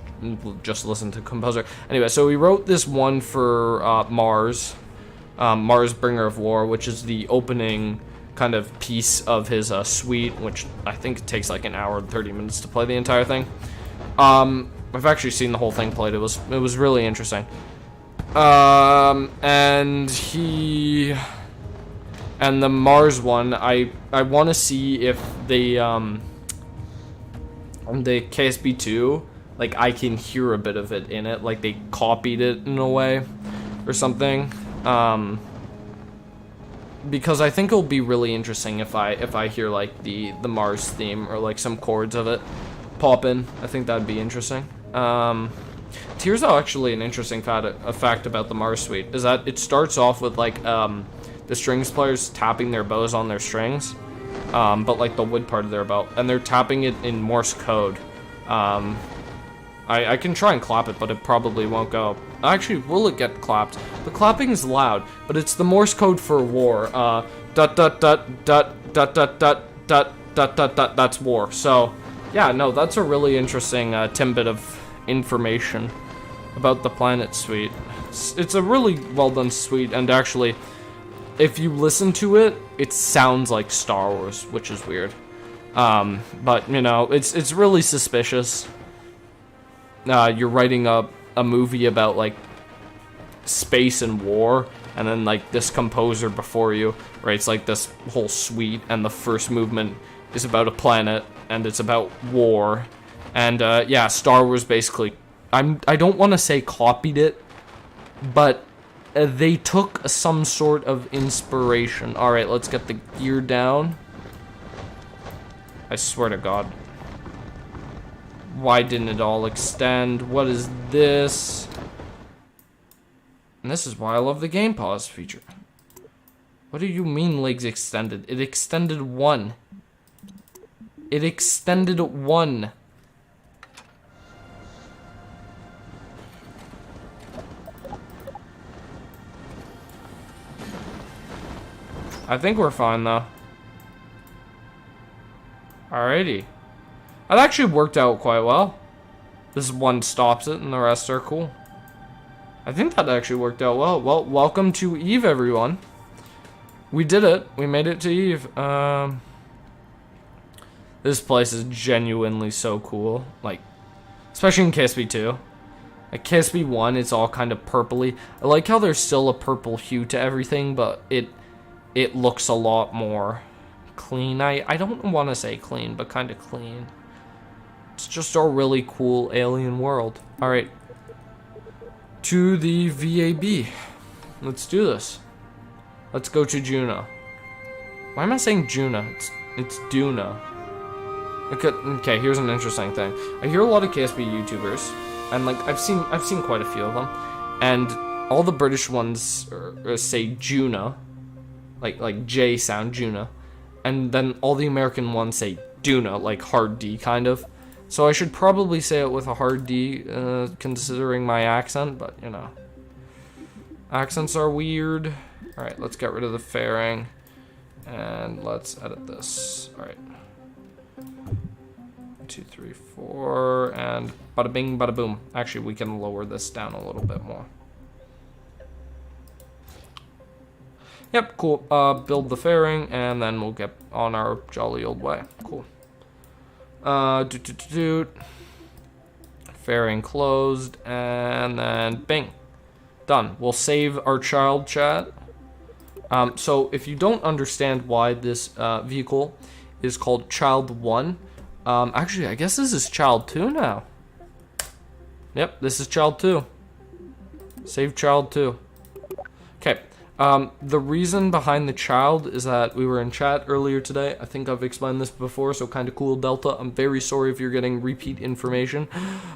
just listen to composer. Anyway, so he wrote this one for Mars, Mars Bringer of War, which is the opening kind of piece of his suite, which I think it takes like an hour and 30 minutes to play the entire thing. I've actually seen the whole thing played. It was really interesting. And the Mars one, I want to see if the KSP 2, like, I can hear a bit of it in it, like they copied it in a way or something. Because I think it'll be really interesting if I hear like the Mars theme or like some chords of it pop in. I think that'd be interesting. Here's actually an interesting fact about the Mars Suite is that it starts off with like the strings players tapping their bows on their strings, but like the wood part of their bow, and they're tapping it in Morse code. I can try and clap it, but it probably won't go. Actually, will it get clapped? The clapping is loud, but it's the Morse code for war. Dot dot dot dot dot dot dot dot dot dot dot. That's war. So, yeah, no, that's a really interesting tidbit of information about the Planet Suite. It's a really well done suite, and actually, if you listen to it, it sounds like Star Wars, which is weird. But you know, it's really suspicious. You're writing a movie about like space and war, and then like this composer before you writes like this whole suite, and the first movement is about a planet, and it's about war, and yeah, Star Wars basically. I don't want to say copied it, but they took some sort of inspiration. All right, let's get the gear down. I swear to God. Why didn't it all extend? What is this? And this is why I love the game pause feature. What do you mean legs extended? It extended one. It extended one. I think we're fine though. Alrighty. That actually worked out quite well. This one stops it and the rest are cool. I think that actually worked out well. Well, welcome to Eve, everyone. We did it. We made it to Eve. This place is genuinely so cool. Like, especially in KSP 2. Like, KSP 1, it's all kind of purpley. I like how there's still a purple hue to everything, but it looks a lot more clean. I don't want to say clean, but kind of clean. It's just a really cool alien world. Alright. To the VAB. Let's do this. Let's go to Juno. Why am I saying Juno? It's Duna. Okay, here's an interesting thing. I hear a lot of KSP YouTubers, and like I've seen quite a few of them, and all the British ones say Juna, like J sound Juna, and then all the American ones say Duna, like hard D kind of. So I should probably say it with a hard D, considering my accent, but you know, accents are weird. All right, let's get rid of the fairing, and let's edit this. All right. 2, 3, 4, and bada bing, bada boom. Actually, we can lower this down a little bit more. Yep, cool. Build the fairing, and then we'll get on our jolly old way. Cool. Fairing closed, and then bing. Done. We'll save our child chat. So if you don't understand why this vehicle is called Child 1, actually, I guess this is Child 2 now. Yep, this is Child 2. Save Child 2. Okay, the reason behind the child is that we were in chat earlier today. I think I've explained this before, so kind of cool, Delta. I'm very sorry if you're getting repeat information.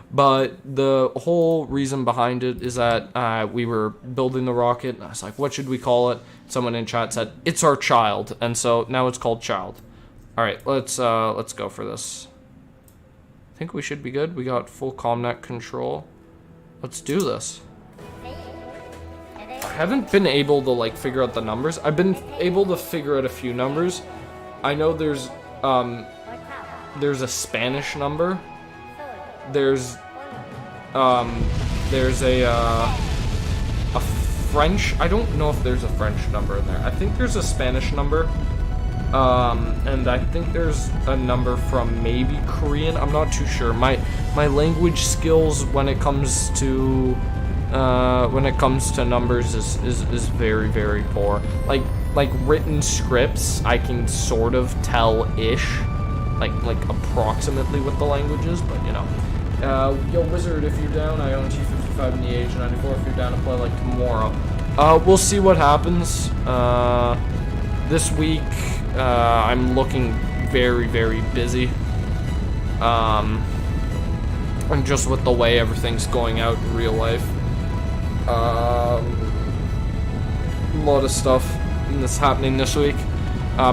But the whole reason behind it is that we were building the rocket, and I was like, what should we call it? Someone in chat said, it's our child, and so now it's called Child. Alright, let's go for this. I think we should be good. We got full CommNet control. Let's do this. I haven't been able to like figure out the numbers. I've been able to figure out a few numbers. I know there's a Spanish number. There's a French. I don't know if there's a French number in there. I think there's a Spanish number. And I think there's a number from maybe Korean. I'm not too sure. My language skills when it comes to numbers is very, very poor. Like written scripts, I can sort of tell-ish, like approximately what the language is, but you know. Yo, Wizard, if you're down, I own T55 in the age 94. If you're down to play like tomorrow, we'll see what happens. This week, I'm looking very, very busy. And just with the way everything's going out in real life. A lot of stuff that's happening this week.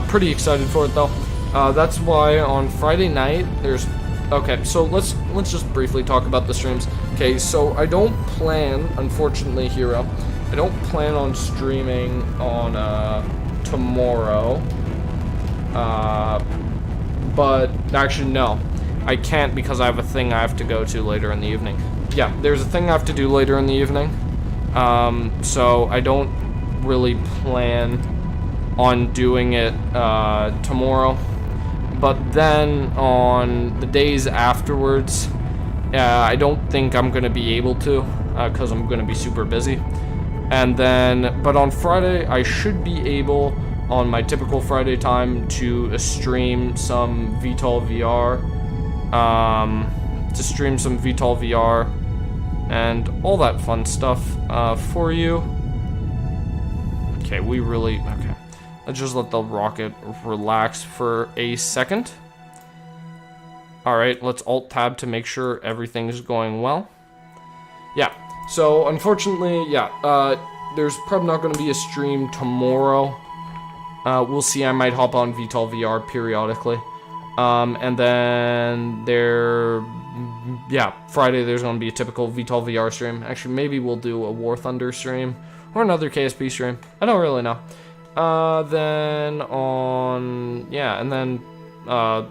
Pretty excited for it though. That's why on Friday night there's. Okay, so let's just briefly talk about the streams. Okay, so I don't plan, unfortunately, Hero. I don't plan on streaming on tomorrow. But actually no, I can't because I have a thing I have to go to later in the evening. Yeah, there's a thing I have to do later in the evening. So I don't really plan on doing it tomorrow. But then on the days afterwards, I don't think I'm gonna be able to, because I'm gonna be super busy. And then, but on Friday, I should be able, on my typical Friday time, to stream some VTOL VR, and all that fun stuff for you. Okay, okay. Let's just let the rocket relax for a second. Alright, let's Alt-Tab to make sure everything is going well. Yeah, so unfortunately, there's probably not going to be a stream tomorrow. We'll see, I might hop on VTOL VR periodically. And then Friday there's going to be a typical VTOL VR stream. Actually, maybe we'll do a War Thunder stream or another KSP stream. I don't really know. Then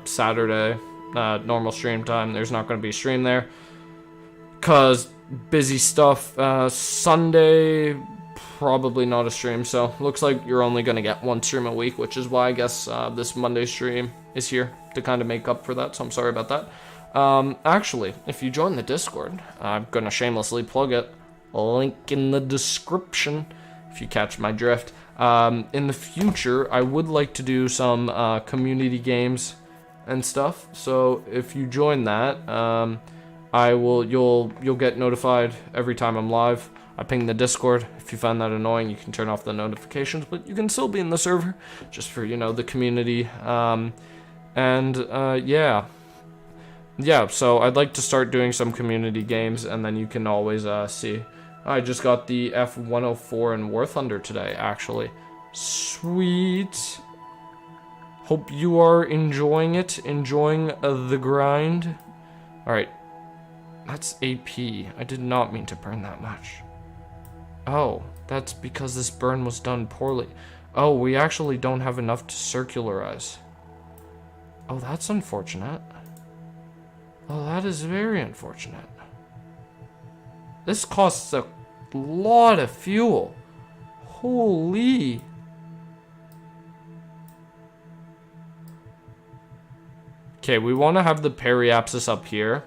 Saturday, normal stream time. There's not going to be a stream there, cause busy stuff. Sunday, probably not a stream. So looks like you're only going to get one stream a week, which is why I guess this Monday stream is here to kind of make up for that. So I'm sorry about that. Actually, if you join the Discord, I'm going to shamelessly plug it. Link in the description, if you catch my drift. In the future, I would like to do some community games and stuff. So if you join that, you'll get notified every time I'm live. I ping the Discord. If you find that annoying, you can turn off the notifications, but you can still be in the server just for, the community. So I'd like to start doing some community games, and then you can always see. I just got the F-104 in War Thunder today, actually. Sweet. Hope you are enjoying it, enjoying the grind. Alright. That's AP. I did not mean to burn that much. Oh, that's because this burn was done poorly. Oh, we actually don't have enough to circularize. Oh, that's unfortunate. Oh, that is very unfortunate. This costs a lot of fuel. Holy. Okay, we want to have the periapsis up here,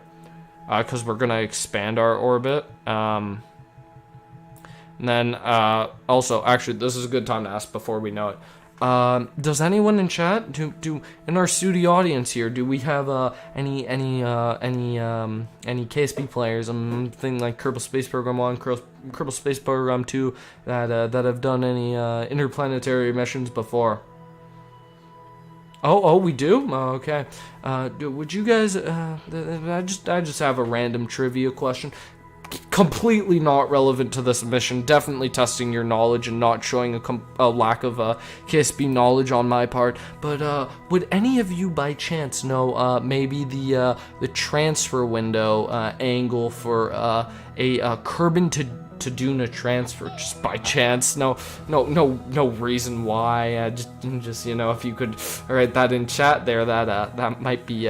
because we're going to expand our orbit. And then, also, actually, this is a good time to ask before we know it. Does anyone in chat, in our studio audience here, do we have any KSP players? Thing like Kerbal Space Program 1, Kerbal Space Program 2 that have done any interplanetary missions before? Oh, we do? Oh, okay. Would you guys? I just have a random trivia question. Completely not relevant to this mission, definitely testing your knowledge and not showing a lack of KSP knowledge on my part, but would any of you by chance know maybe the transfer window angle for a Kerbin to Duna transfer, just by chance? No reason why, just if you could write that in chat there, that might be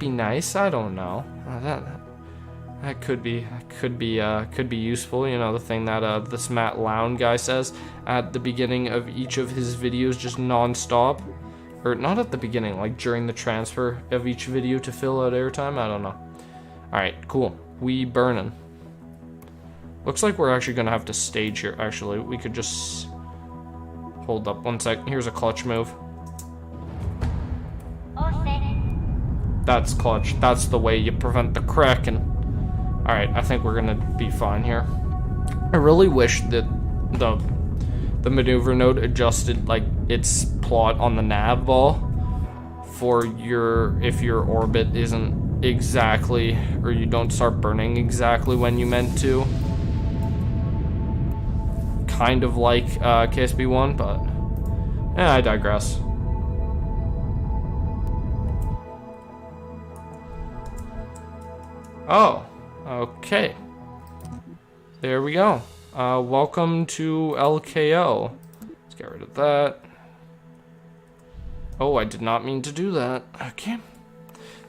nice. I don't know. That could be useful. The thing that this Matt Lown guy says at the beginning of each of his videos, just non-stop, or not at the beginning, like during the transfer of each video to fill out airtime. I don't know. All right, cool. We burning. Looks like we're actually gonna have to stage here. Actually, we could just hold up one sec. Here's a clutch move. That's clutch. That's the way you prevent the cracking. Alright, I think we're gonna be fine here. I really wish that the maneuver node adjusted like its plot on the nav ball for if your orbit isn't exactly, or you don't start burning exactly when you meant to. Kind of like KSP1, but I digress. Oh. Okay, there we go. Welcome to LKO. Let's get rid of that. Oh, I did not mean to do that. Okay.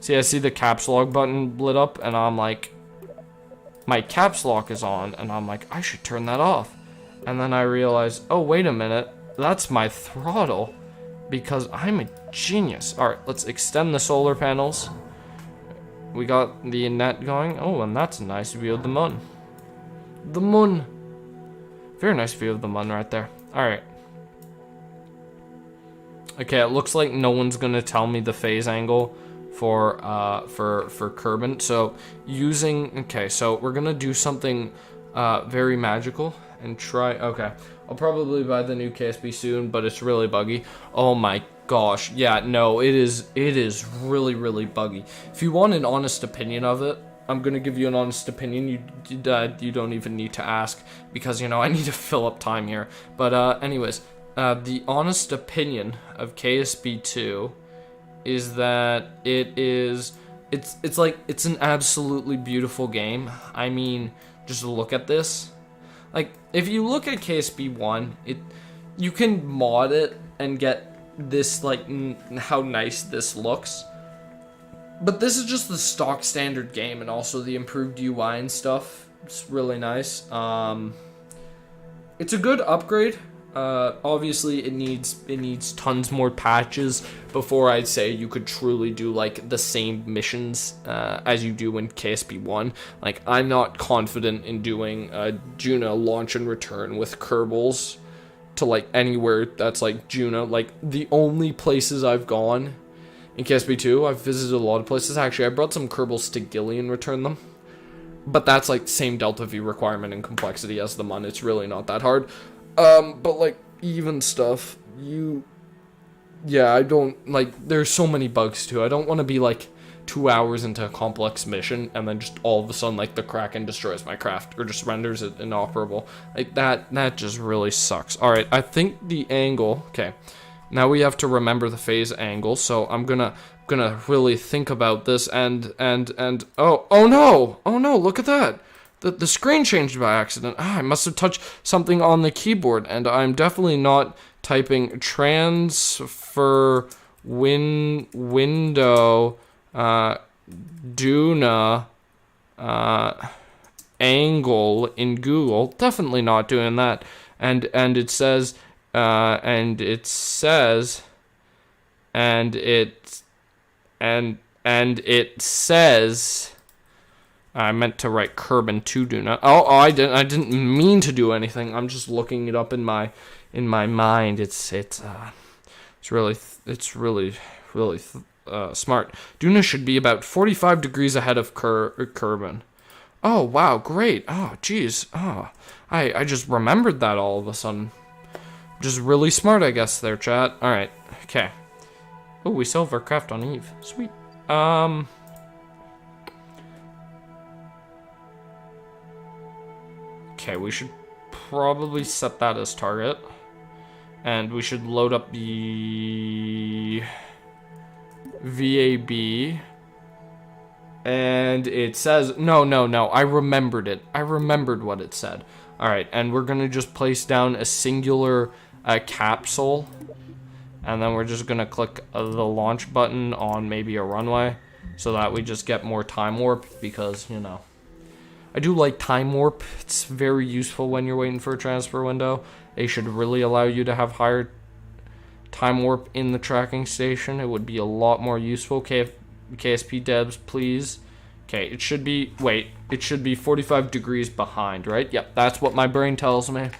See, I see the caps log button lit up, and I'm like, my caps lock is on, and I'm like, I should turn that off. And then I realized, oh, wait a minute, that's my throttle, because I'm a genius. All right, let's extend the solar panels. We got the net going. Oh, and that's a nice view of the moon. The moon. Very nice view of the moon right there. All right. Okay, it looks like no one's gonna tell me the phase angle for Kerbin. So okay, so we're gonna do something very magical and try. Okay, I'll probably buy the new KSP soon, but it's really buggy. Oh my gosh, yeah, no, it is really, really buggy. If you want an honest opinion of it, I'm gonna give you an honest opinion. You don't even need to ask, because you know I need to fill up time here. But anyways, the honest opinion of KSP 2 is that it's like, it's an absolutely beautiful game. I mean, just look at this. Like, if you look at KSP 1, you can mod it and get this, like, how nice this looks. But this is just the stock standard game, and also the improved UI and stuff. It's really nice. It's a good upgrade. Obviously it needs tons more patches before I'd say you could truly do like the same missions as you do in KSP 1. Like, I'm not confident in doing Juna launch and return with Kerbals to like anywhere that's like Juna. Like, the only places I've gone in KSP 2, I've visited a lot of places. Actually, I brought some Kerbals to Gilly and returned them. But that's like same Delta V requirement and complexity as the Mun. It's really not that hard. But like, even stuff, I don't, like, there's so many bugs too. I don't want to be like 2 hours into a complex mission and then just all of a sudden like the Kraken destroys my craft or just renders it inoperable. Like, that just really sucks. All right, I think the angle, okay, now we have to remember the phase angle, so I'm gonna really think about this and oh no, look at that. The screen changed by accident. I must have touched something on the keyboard, and I'm definitely not typing transfer window Duna angle in Google. Definitely not doing that. And it says I meant to write Kerbin to Duna. Oh, I didn't mean to do anything. I'm just looking it up in my mind. It's really smart. Duna should be about 45 degrees ahead of Kerbin. Oh wow, great. Oh geez. Oh, I just remembered that all of a sudden. Just really smart, I guess. There, chat. All right. Okay. Oh, we still have our craft on Eve. Sweet. Okay, we should probably set that as target. And we should load up the VAB. And it says, no, I remembered it. I remembered what it said. Alright, and we're going to just place down a singular capsule. And then we're just going to click the launch button on maybe a runway. So that we just get more time warp, because, you know, I do like time warp. It's very useful when you're waiting for a transfer window. They should really allow you to have higher time warp in the tracking station. It would be a lot more useful. KSP devs, please. Okay, it should be, wait, it should be 45 degrees behind, right? Yep, that's what my brain tells me.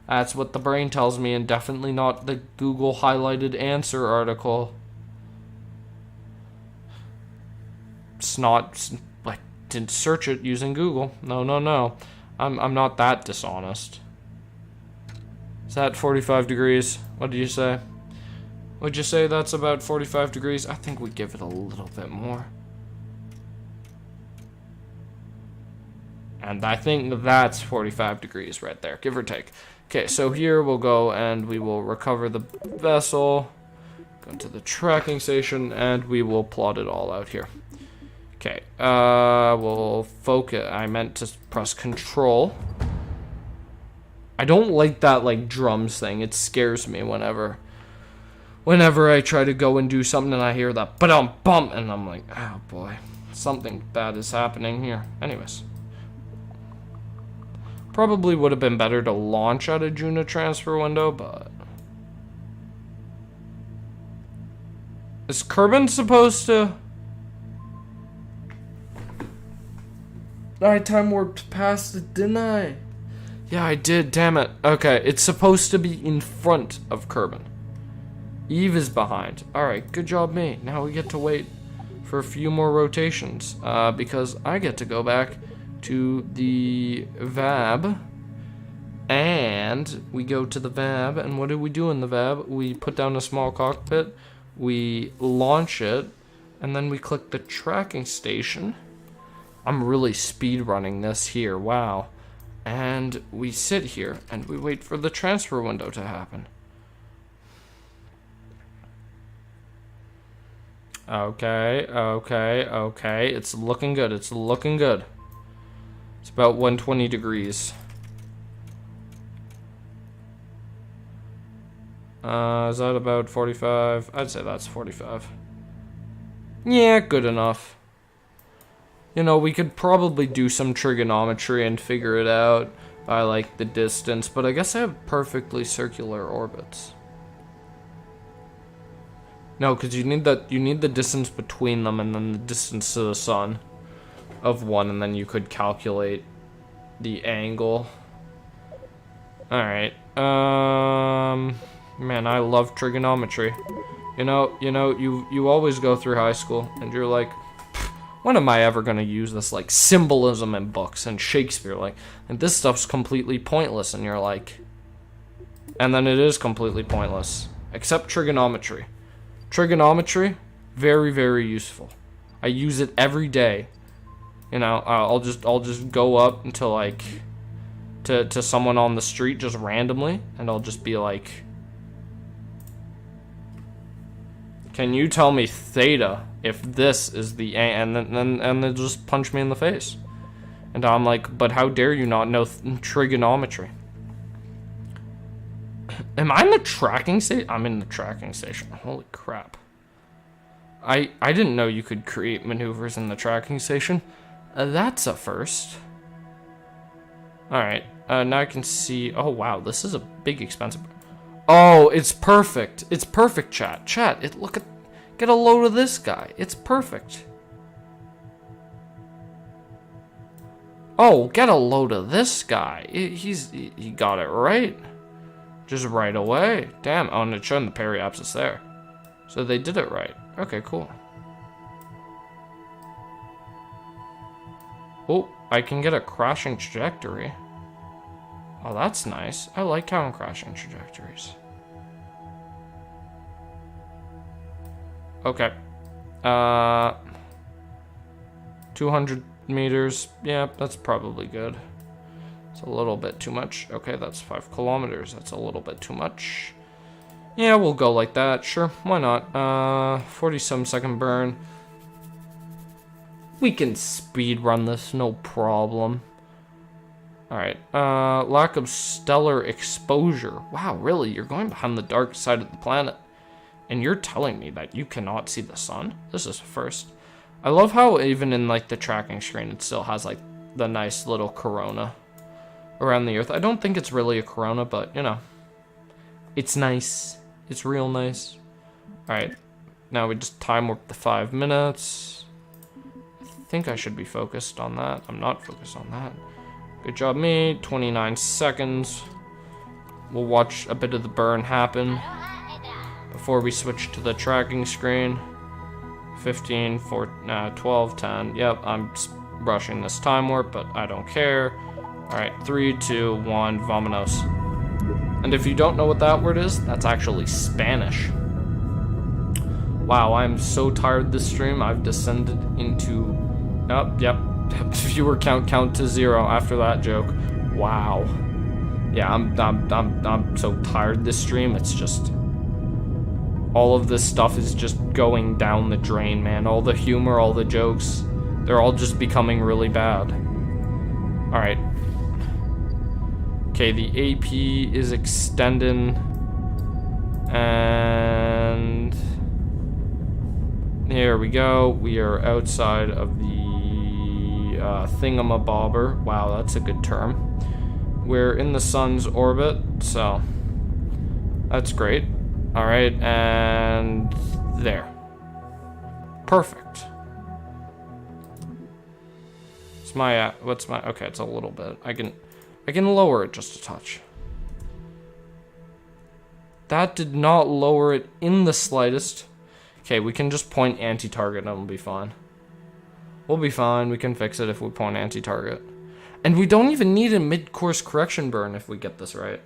That's what the brain tells me, and definitely not the Google highlighted answer article. It's not, like, didn't search it using Google. No. I'm not that dishonest. Is that 45 degrees? What did you say? Would you say that's about 45 degrees? I think we give it a little bit more. And I think that's 45 degrees right there, give or take. Okay, so here we'll go and we will recover the vessel, go to the tracking station, and we will plot it all out here. Okay, we'll focus. I meant to press control. I don't like that, like, drums thing. It scares me whenever I try to go and do something and I hear that ba-dum bump, and I'm like, oh boy, something bad is happening here. Anyways, Probably would have been better to launch out of Juna transfer window, but... Is Kerbin supposed to... I time warped past it, didn't I? Yeah, I did, damn it. Okay, it's supposed to be in front of Kerbin. Eve is behind. Alright, good job me. Now we get to wait for a few more rotations, because I get to go back to the VAB, and we go to the VAB, and what do we do in the VAB? We put down a small cockpit, we launch it, and then we click the tracking station. I'm really speed running this here, wow. And we sit here, and we wait for the transfer window to happen. Okay, it's looking good, it's looking good. It's about 120 degrees. Is that about 45? I'd say that's 45. Yeah, good enough. You know, we could probably do some trigonometry and figure it out by, like, the distance, but I guess I have perfectly circular orbits. No, because you need the distance between them and then the distance to the sun of 1, and then you could calculate the angle. Alright. Man, I love trigonometry. You know, you always go through high school and you're like, when am I ever gonna use this, like, symbolism in books and Shakespeare, like, and this stuff's completely pointless, and you're like, and then it is completely pointless, except trigonometry. Trigonometry, very, very useful. I use it every day. You know, I'll just go up until, like, to someone on the street just randomly, and I'll just be like, can you tell me theta if this is the A? And then they just punch me in the face. And I'm like, but how dare you not know trigonometry? Am I in the tracking station? I'm in the tracking station. Holy crap. I didn't know you could create maneuvers in the tracking station. That's a first. Alright, now I can see... Oh, wow, this is a big, expensive... Oh, it's perfect. It's perfect, chat. Chat, get a load of this guy. It's perfect. Oh, get a load of this guy. He got it right. Just right away. Damn. Oh, and it's showing the periapsis there. So they did it right. Okay, cool. Oh, I can get a crashing trajectory. Oh, that's nice. I like having crashing trajectories. Okay. 200 meters. Yeah, that's probably good. It's a little bit too much. Okay, that's 5 kilometers. That's a little bit too much. Yeah, we'll go like that. Sure, why not? 40-some second burn. We can speed run this, no problem. Alright, lack of stellar exposure. Wow, really? You're going behind the dark side of the planet, and you're telling me that you cannot see the sun? This is a first. I love how even in, like, the tracking screen, it still has, like, the nice little corona around the Earth. I don't think it's really a corona, but, you know, it's nice. It's real nice. Alright, now we just time warp the 5 minutes. I think I should be focused on that. I'm not focused on that. Good job me. 29 seconds. We'll watch a bit of the burn happen before we switch to the tracking screen. 15, 12, 10. Yep, I'm rushing this time warp, but I don't care. Alright, 3, 2, 1, vamonos. And if you don't know what that word is, that's actually Spanish. Wow, I'm so tired this stream. I've descended into... Oh, yep. Viewer count to 0 after that joke. Wow. Yeah, I'm so tired this stream. It's just... all of this stuff is just going down the drain, man. All the humor, all the jokes, they're all just becoming really bad. Alright. Okay, the AP is extending. And... here we go. We are outside of the thingamabobber. Wow, that's a good term. we're in the sun's orbit, so that's great. All right, and there. Perfect. It's my, what's my, okay, it's a little bit. I can lower it just a touch. That did not lower it in the slightest. Okay, we can just point anti-target and it'll be fine. We'll be fine, we can fix it if we point anti-target. And we don't even need a mid-course correction burn if we get this right.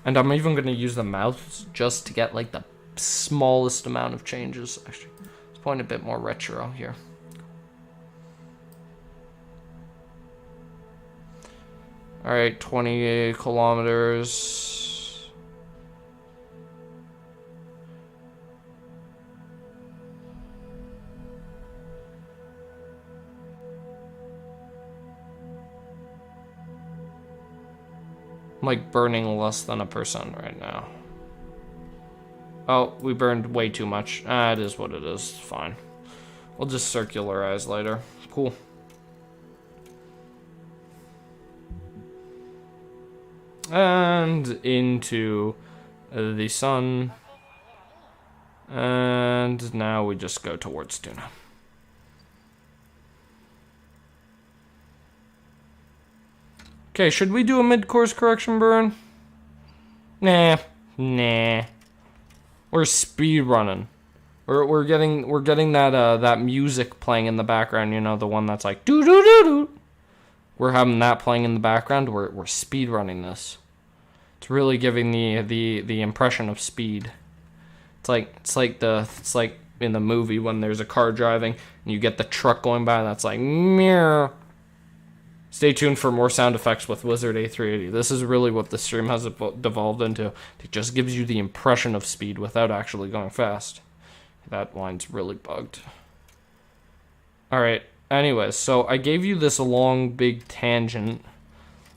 And I'm even gonna use the mouse just to get like the smallest amount of changes. Actually, let's point a bit more retro here. All right, 28 kilometers. I'm like burning less than 1% right now. Oh, we burned way too much. It is what it is. Fine. We'll just circularize later. Cool. And into the sun. And now we just go towards Duna. Okay, should we do a mid-course correction burn? Nah. We're speed running. We're getting that music playing in the background, you know, the one that's like doo doo doo doo. We're having that playing in the background. We're speed running this. It's really giving the impression of speed. It's like in the movie when there's a car driving and you get the truck going by and that's like meow. Stay tuned for more sound effects with Wizard A380. This is really what the stream has devolved into. It just gives you the impression of speed without actually going fast. That line's really bugged. Alright, anyways, so I gave you this long, big tangent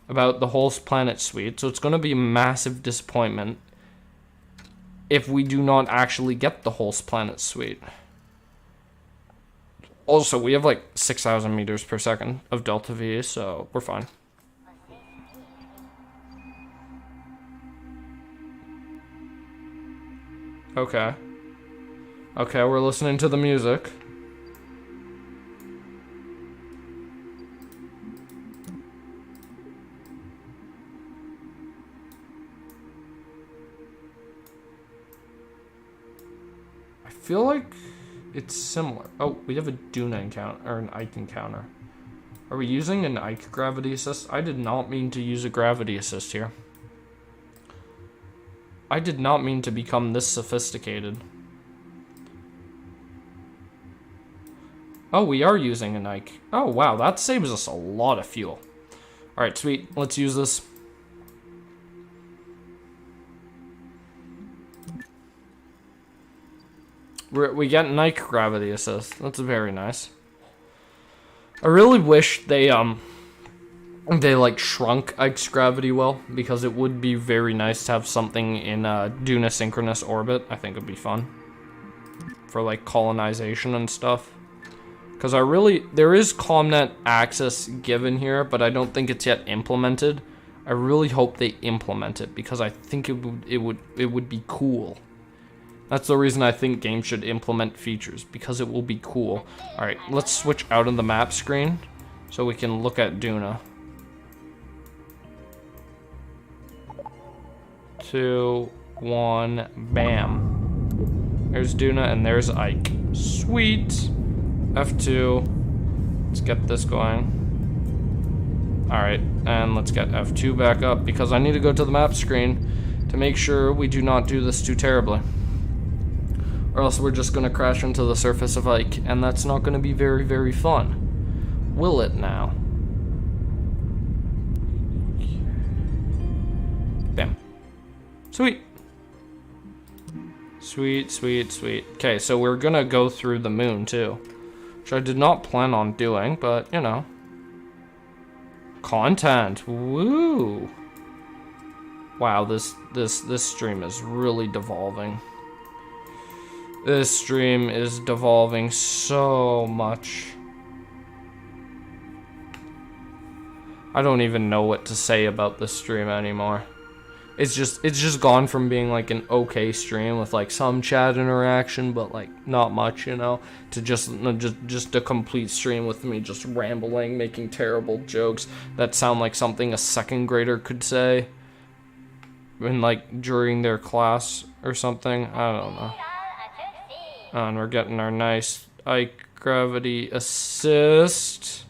about the whole planet suite, so it's going to be a massive disappointment if we do not actually get the whole planet suite. Also, we have like 6,000 meters per second of delta V, so we're fine. Okay. Okay, we're listening to the music. I feel like it's similar. Oh, we have a Duna encounter, or an Ike encounter. Are we using an Ike gravity assist? I did not mean to use a gravity assist here. I did not mean to become this sophisticated. Oh, we are using an Ike. Oh, wow, that saves us a lot of fuel. Alright, sweet. Let's use this. We get an Ike gravity assist. That's very nice. I really wish they like shrunk Ike's gravity well, because it would be very nice to have something in Duna synchronous orbit. I think it'd be fun for like colonization and stuff. Because there is ComNet access given here, but I don't think it's yet implemented. I really hope they implement it because I think it would be cool. That's the reason I think games should implement features, because it will be cool. Alright, let's switch out of the map screen so we can look at Duna. 2, 1, bam. There's Duna and there's Ike. Sweet. F2. Let's get this going. Alright, and let's get F2 back up because I need to go to the map screen to make sure we do not do this too terribly. Or else we're just going to crash into the surface of Ike, and that's not going to be very, very fun. Will it now? Bam. Sweet. Sweet, sweet, sweet. Okay, so we're going to go through the moon, too. Which I did not plan on doing, but, you know. Content. Woo! Wow, this stream is really devolving. This stream is devolving so much. I don't even know what to say about this stream anymore. It's just gone from being like an okay stream with like some chat interaction, but like not much, you know, to just a complete stream with me just rambling, making terrible jokes that sound like something a second grader could say in like during their class or something. I don't know. And we're getting our nice Ike gravity assist.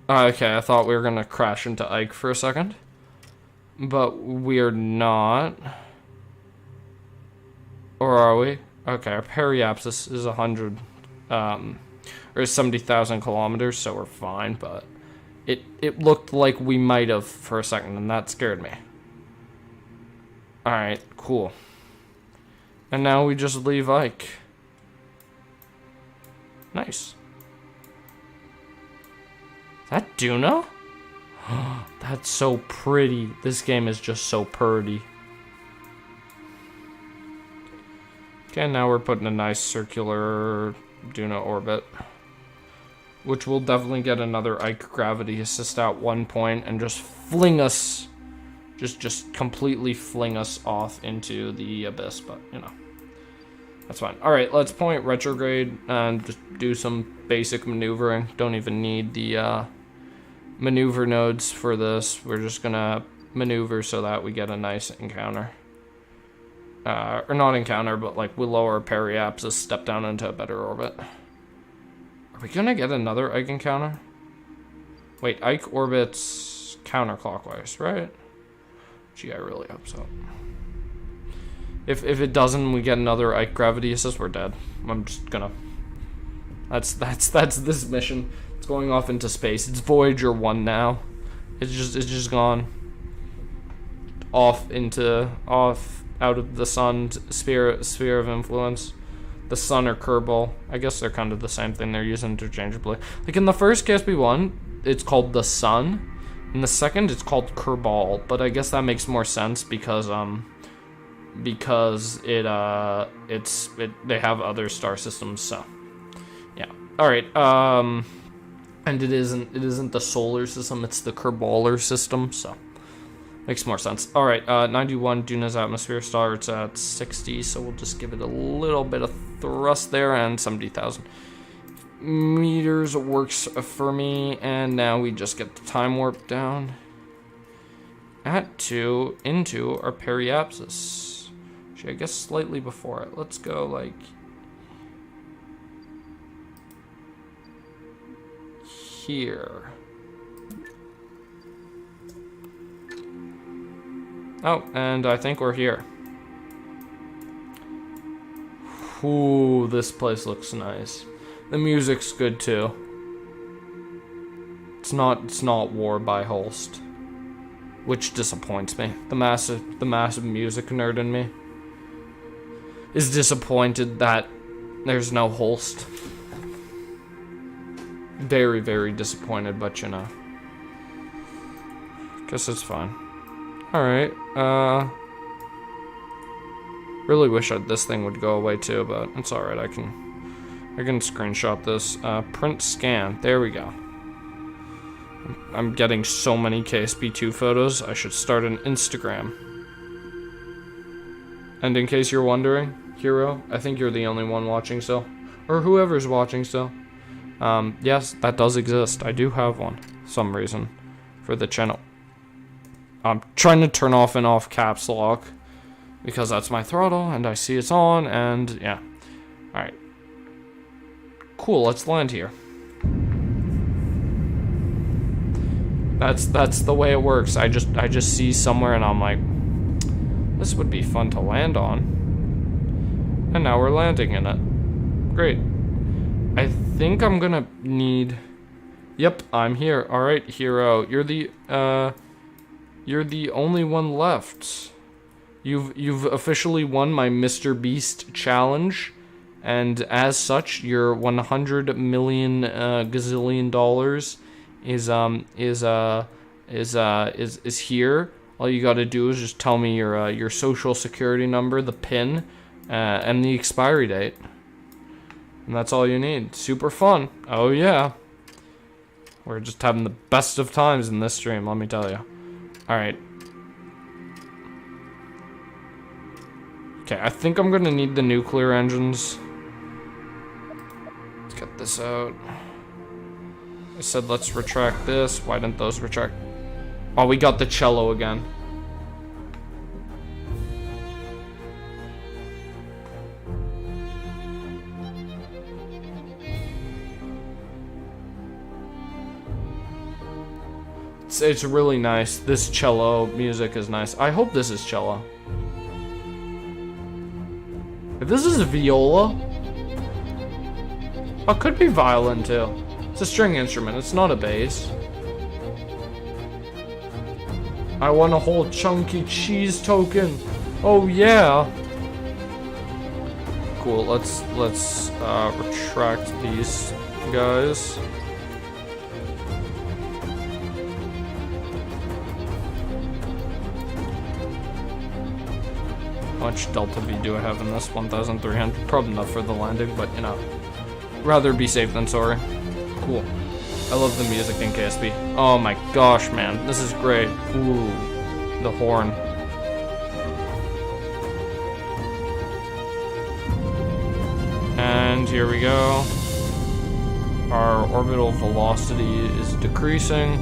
Okay, I thought we were gonna crash into Ike for a second, but we're not. Or are we? Okay, our periapsis is 100, or 70,000 kilometers, so we're fine, but it looked like we might have for a second, and that scared me. Alright, cool. And now we just leave Ike. Nice. Is that Duna? That's so pretty. This game is just so pretty. Okay, now we're putting a nice circular Duna orbit, which will definitely get another Ike gravity assist at one point and just fling us, just completely fling us off into the abyss, but you know, that's fine. All right, let's point retrograde and just do some basic maneuvering. Don't even need the maneuver nodes for this. We're just gonna maneuver so that we get a nice encounter. Or not encounter, but like we lower our periapsis, step down into a better orbit. Are we gonna get another Ike encounter? Wait, Ike orbits counterclockwise, right? Gee, I really hope so. If it doesn't, we get another Ike gravity assist, we're dead. I'm just gonna... That's this mission. It's going off into space. It's Voyager 1 now. It's just gone. Off out of the sun's sphere of influence. The sun or Kerbal. I guess they're kind of the same thing. They're used interchangeably. Like in the first KSP 1, it's called the sun. In the second, it's called Kerbal. But I guess that makes more sense because they have other star systems. So yeah. All right. And it isn't the solar system. It's the Kerballer system. So. Makes more sense. All right, 91 Duna's atmosphere starts at 60, so we'll just give it a little bit of thrust there, and 70,000 meters works for me. And now we just get the time warp down into our periapsis. Actually, I guess slightly before it. Let's go like here. Oh, and I think we're here. Ooh, this place looks nice. The music's good too. It's not War by Holst, which disappoints me. The massive music nerd in me is disappointed that there's no Holst. Very, very disappointed, but you know, guess it's fine. Alright, really wish this thing would go away too, but it's alright, I can screenshot this. Print scan, there we go. I'm getting so many KSP2 photos, I should start an Instagram. And in case you're wondering, Hero, I think you're the only one watching still. Or whoever's watching still. Yes, that does exist, I do have one, for some reason, for the channel. I'm trying to turn off and off caps lock because that's my throttle and I see it's on, and yeah. Alright. Cool, let's land here. That's the way it works. I just see somewhere and I'm like, this would be fun to land on. And now we're landing in it. Great. I think I'm gonna need... Yep, I'm here. Alright, Hero. You're the only one left. You've officially won my Mr. Beast challenge, and as such, your 100 million gazillion dollars is here. All you gotta do is just tell me your social security number, the PIN, and the expiry date, and that's all you need. Super fun. Oh yeah. We're just having the best of times in this stream, let me tell you. Alright. Okay, I think I'm gonna need the nuclear engines. Let's get this out. I said let's retract this. Why didn't those retract? Oh, we got the cello again. It's really nice. This cello music is nice. I hope this is cello. If this is a viola, oh, it could be violin too. It's a string instrument. It's not a bass. I want a whole chunky cheese token. Oh yeah. Cool. Let's retract these guys. How much Delta V do I have in this? 1,300. Probably enough for the landing, but you know, rather be safe than sorry. Cool. I love the music in KSP. Oh my gosh, man, this is great. Ooh, the horn. And here we go. Our orbital velocity is decreasing.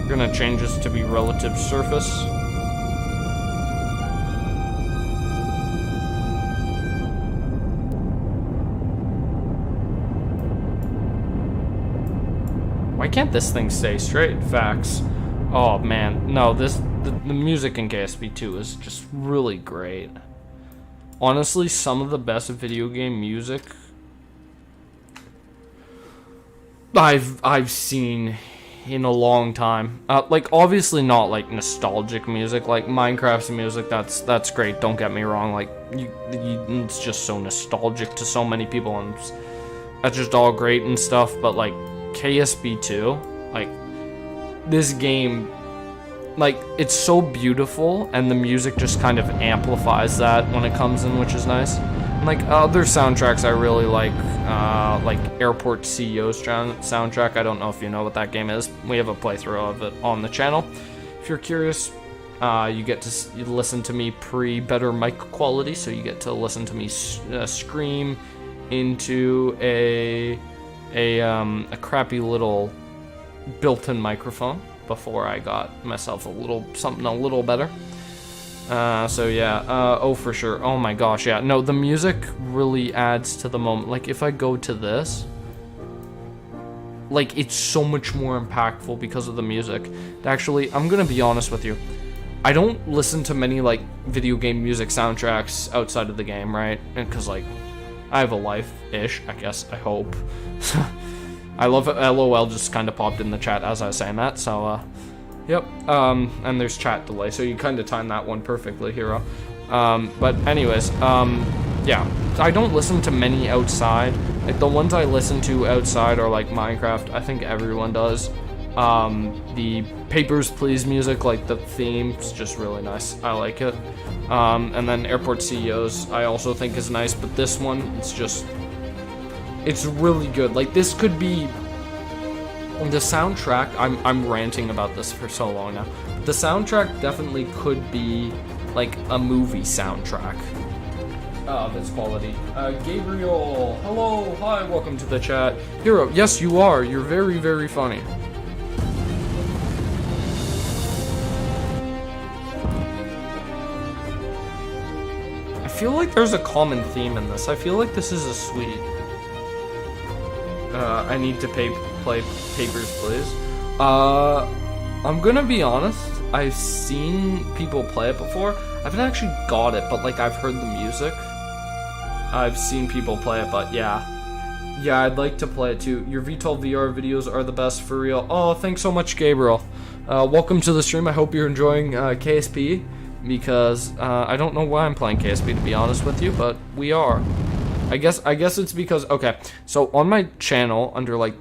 We're gonna change this to be relative surface. Why can't this thing stay straight? Facts. Oh man, no, the music in KSP 2 is just really great. Honestly, some of the best video game music I've seen in a long time. Like obviously not like nostalgic music, like Minecraft's music. That's great. Don't get me wrong. Like it's just so nostalgic to so many people, and that's just all great and stuff. But like KSP 2, like this game, like it's so beautiful, and the music just kind of amplifies that when it comes in, which is nice. And like other soundtracks I really like Airport CEO's soundtrack. I don't know if you know what that game is. We have a playthrough of it on the channel. If you're curious, you get to listen to me pre-better mic quality, so you get to listen to me scream into a crappy little built-in microphone before I got myself something a little better. So yeah, oh for sure. Oh my gosh, yeah. No, the music really adds to the moment. Like if I go to this, like it's so much more impactful because of the music. Actually, I'm gonna be honest with you. I don't listen to many like video game music soundtracks outside of the game, right? And cause like I have a life-ish, I guess, I hope. I love it. LOL just kind of popped in the chat as I was saying that, so, yep. And there's chat delay, so you kind of timed that one perfectly, Hero. But anyways, yeah. I don't listen to many outside. Like, the ones I listen to outside are, like, Minecraft. I think everyone does. The Papers, Please music, like, the theme's just really nice. I like it. And then Airport CEOs I also think is nice, but this one, it's really good. Like, this could be the soundtrack. I'm ranting about this for so long now. The soundtrack definitely could be like a movie soundtrack of its quality. Gabriel, hello, hi, welcome to the chat. Hero, yes you are, you're very, very funny. I feel like there's a common theme in this. I feel like this is a suite. I need to play Papers, Please. I'm gonna be honest, I've seen people play it before. I haven't actually got it, but like I've heard the music. I've seen people play it, but yeah. Yeah, I'd like to play it too. Your VTOL VR videos are the best, for real. Oh, thanks so much, Gabriel. Welcome to the stream. I hope you're enjoying KSP, because I don't know why I'm playing KSP, to be honest with you, but we are. I guess it's because, okay, so on my channel, under like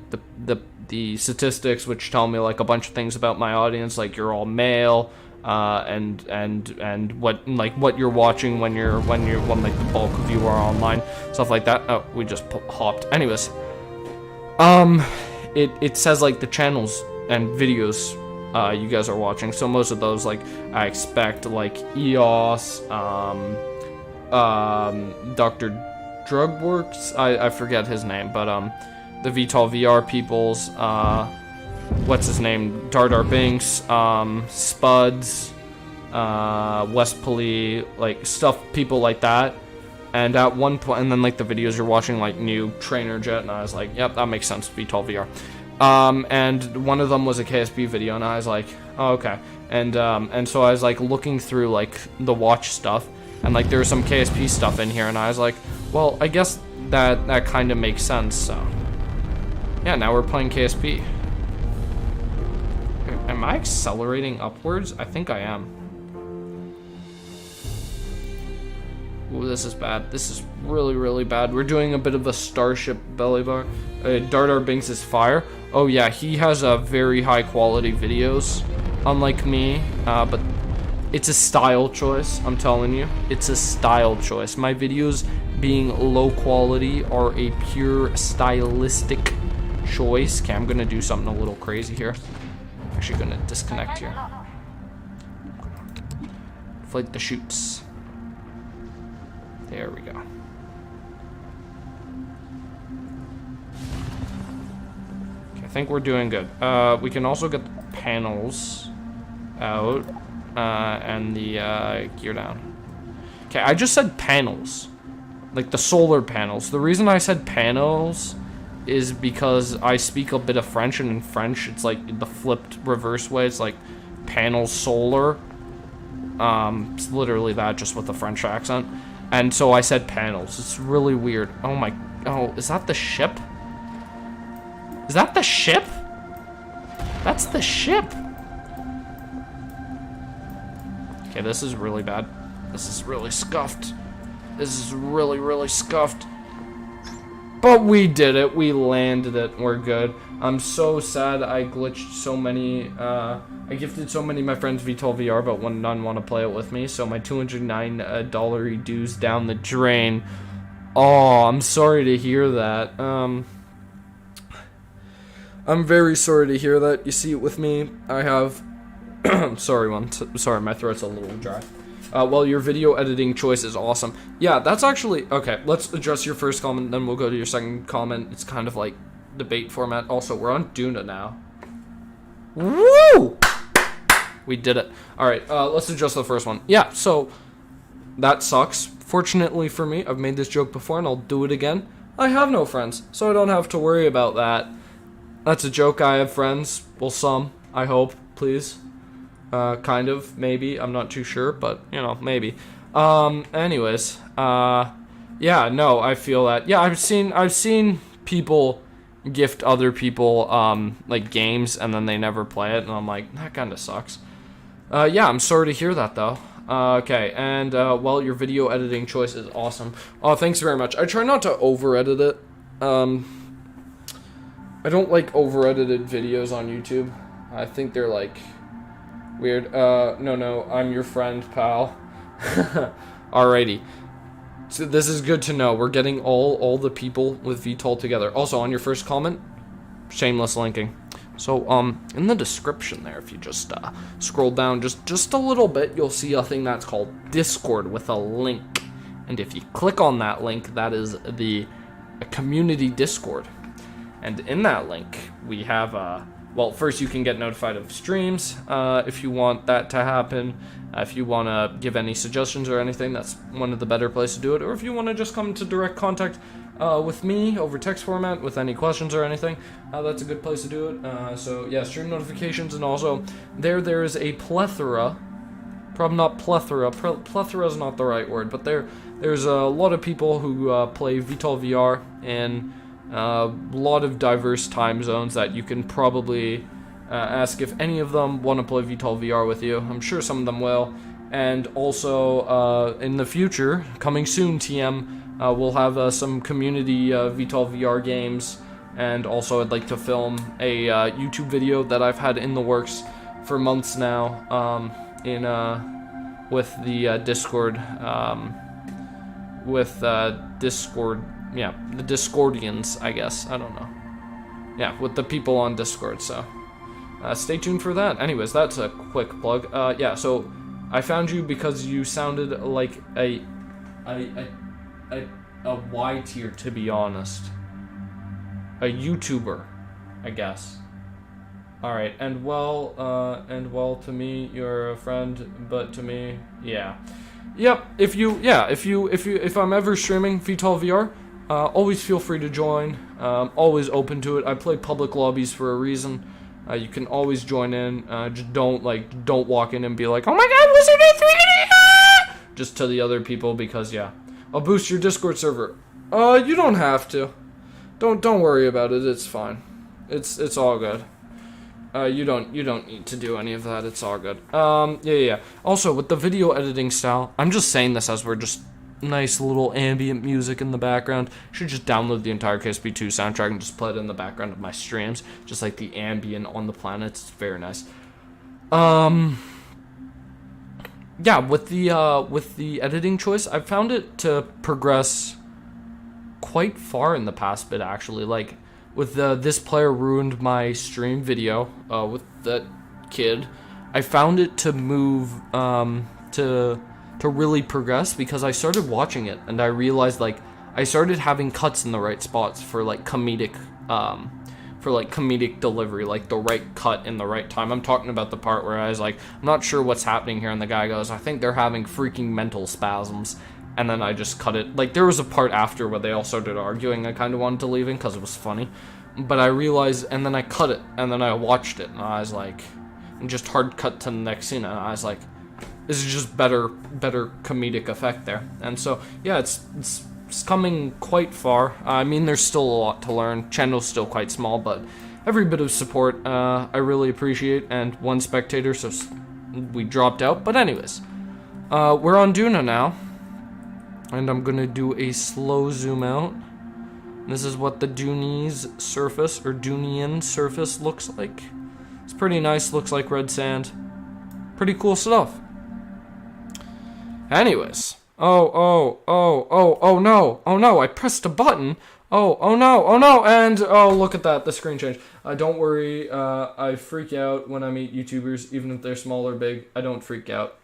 the statistics, which tell me like a bunch of things about my audience, like you're all male, and what you're watching when like the bulk of you are online, stuff like that. Oh, we just hopped. Anyways, it says like the channels and videos you guys are watching. So most of those, like, I expect like EOS, Dr. Drugworks, I forget his name, but the VTOL VR peoples, what's his name, Dardar Binks, Spuds, West Poli, like stuff, people like that. And at one point, and then like the videos you're watching, like new trainer jet, and I was like, yep, that makes sense, VTOL VR. And one of them was a KSP video, and I was like, oh, okay. And so I was like looking through like the watch stuff, and like there was some KSP stuff in here, and I was like, well, I guess that kind of makes sense. So yeah, now we're playing KSP. Am I accelerating upwards? I think I am. Ooh, this is bad. This is really, really bad. We're doing a bit of a Starship belly bar. Dardar Binks is fire. Oh yeah, he has very high quality videos, unlike me. But it's a style choice, I'm telling you. It's a style choice. My videos being low quality are a pure stylistic choice. Okay, I'm gonna do something a little crazy here. I'm actually gonna disconnect here. Flight the chutes. There we go. Okay, I think we're doing good. We can also get the panels out and the gear down. Okay, I just said panels. Like the solar panels. The reason I said panels is because I speak a bit of French, and in French it's like the flipped reverse way. It's like panels solar. It's literally that, just with the French accent. And so I said panels. It's really weird. Oh my... Oh, is that the ship? Is that the ship? That's the ship. Okay, this is really bad. This is really scuffed. This is really, really scuffed. But we did it. We landed it. We're good. I'm so sad I glitched so many... I gifted so many of my friends VTOL VR, but none want to play it with me, so my $209 dues down the drain. Oh, I'm sorry to hear that. I'm very sorry to hear that. You see, with me, I have... sorry, my throat's a little dry. Well, your video editing choice is awesome. Yeah, that's actually... Okay, let's address your first comment, then we'll go to your second comment. It's kind of like debate format. Also, we're on Duna now. Woo! We did it. Alright, let's address the first one. Yeah, so, that sucks. Fortunately for me, I've made this joke before and I'll do it again. I have no friends, so I don't have to worry about that. That's a joke. I have friends. Well, some, I hope, please. Kind of, maybe. I'm not too sure, but, you know, maybe. Anyways, yeah, no, I feel that. Yeah, I've seen people gift other people, like, games, and then they never play it, and I'm like, that kind of sucks. Yeah, I'm sorry to hear that, though. Okay, and, well, your video editing choice is awesome. Oh, thanks very much. I try not to over-edit it. I don't like over-edited videos on YouTube. I think they're, like, weird. No, I'm your friend, pal. Alrighty. So this is good to know. We're getting all the people with VTOL together. Also, on your first comment, shameless linking. So, in the description there, if you just scroll down just a little bit, you'll see a thing that's called Discord with a link. And if you click on that link, that is the community Discord. And in that link, we have, well, first you can get notified of streams, if you want that to happen. If you want to give any suggestions or anything, that's one of the better places to do it. Or if you want to just come into direct contact with me over text format with any questions or anything, that's a good place to do it. So yeah, stream notifications, and also there is a plethora, probably not plethora, plethora is not the right word, but there's a lot of people who play VTOL VR in a lot of diverse time zones that you can probably ask if any of them want to play VTOL VR with you. I'm sure some of them will. And also, in the future, coming soon, TM, we'll have some community VTOL VR games. And also, I'd like to film a YouTube video that I've had in the works for months now, with the Discord, Discord, yeah, the Discordians, I guess. I don't know. yeah, with the people on Discord, so stay tuned for that. Anyways, that's a quick plug. Yeah, so I found you because you sounded like a Y tier, to be honest. A YouTuber, I guess. All right, and well, to me, you're a friend, but to me, yeah. Yep. If I'm ever streaming VTOL VR, always feel free to join. Always open to it. I play public lobbies for a reason. You can always join in. Just don't walk in and be like, oh my God, Wizard A3! Just to the other people, because yeah, I'll boost your Discord server. You don't have to. Don't worry about it. It's fine. It's all good. You don't need to do any of that. It's all good. Yeah. Also, with the video editing style, I'm just saying this as we're just nice little ambient music in the background. Should just download the entire KSP 2 soundtrack and just play it in the background of my streams, just like the ambient on the planets. It's very nice. Yeah, with the editing choice, I've found it to progress quite far in the past bit, actually. Like, with the This Player Ruined My Stream video, with that kid, I found it to move, to really progress, because I started watching it, and I realized, like, I started having cuts in the right spots for, like, comedic delivery, like, the right cut in the right time. I'm talking about the part where I was like, I'm not sure what's happening here, and the guy goes, I think they're having freaking mental spasms. And then I just cut it. Like, there was a part after where they all started arguing. I kind of wanted to leave it because it was funny. But I realized, and then I cut it, and then I watched it, and I was like, and just hard cut to the next scene, and I was like, this is just better comedic effect there. And so, yeah, it's coming quite far. I mean, there's still a lot to learn. Channel's still quite small, but every bit of support I really appreciate. And one spectator, so we dropped out. But anyways, we're on Duna now. And I'm gonna do a slow zoom out. This is what the Dunian surface looks like. It's pretty nice, looks like red sand. Pretty cool stuff. Anyways. Oh no, I pressed a button. Oh no, and look at that, the screen changed. Don't worry, I freak out when I meet YouTubers, even if they're small or big. I don't freak out.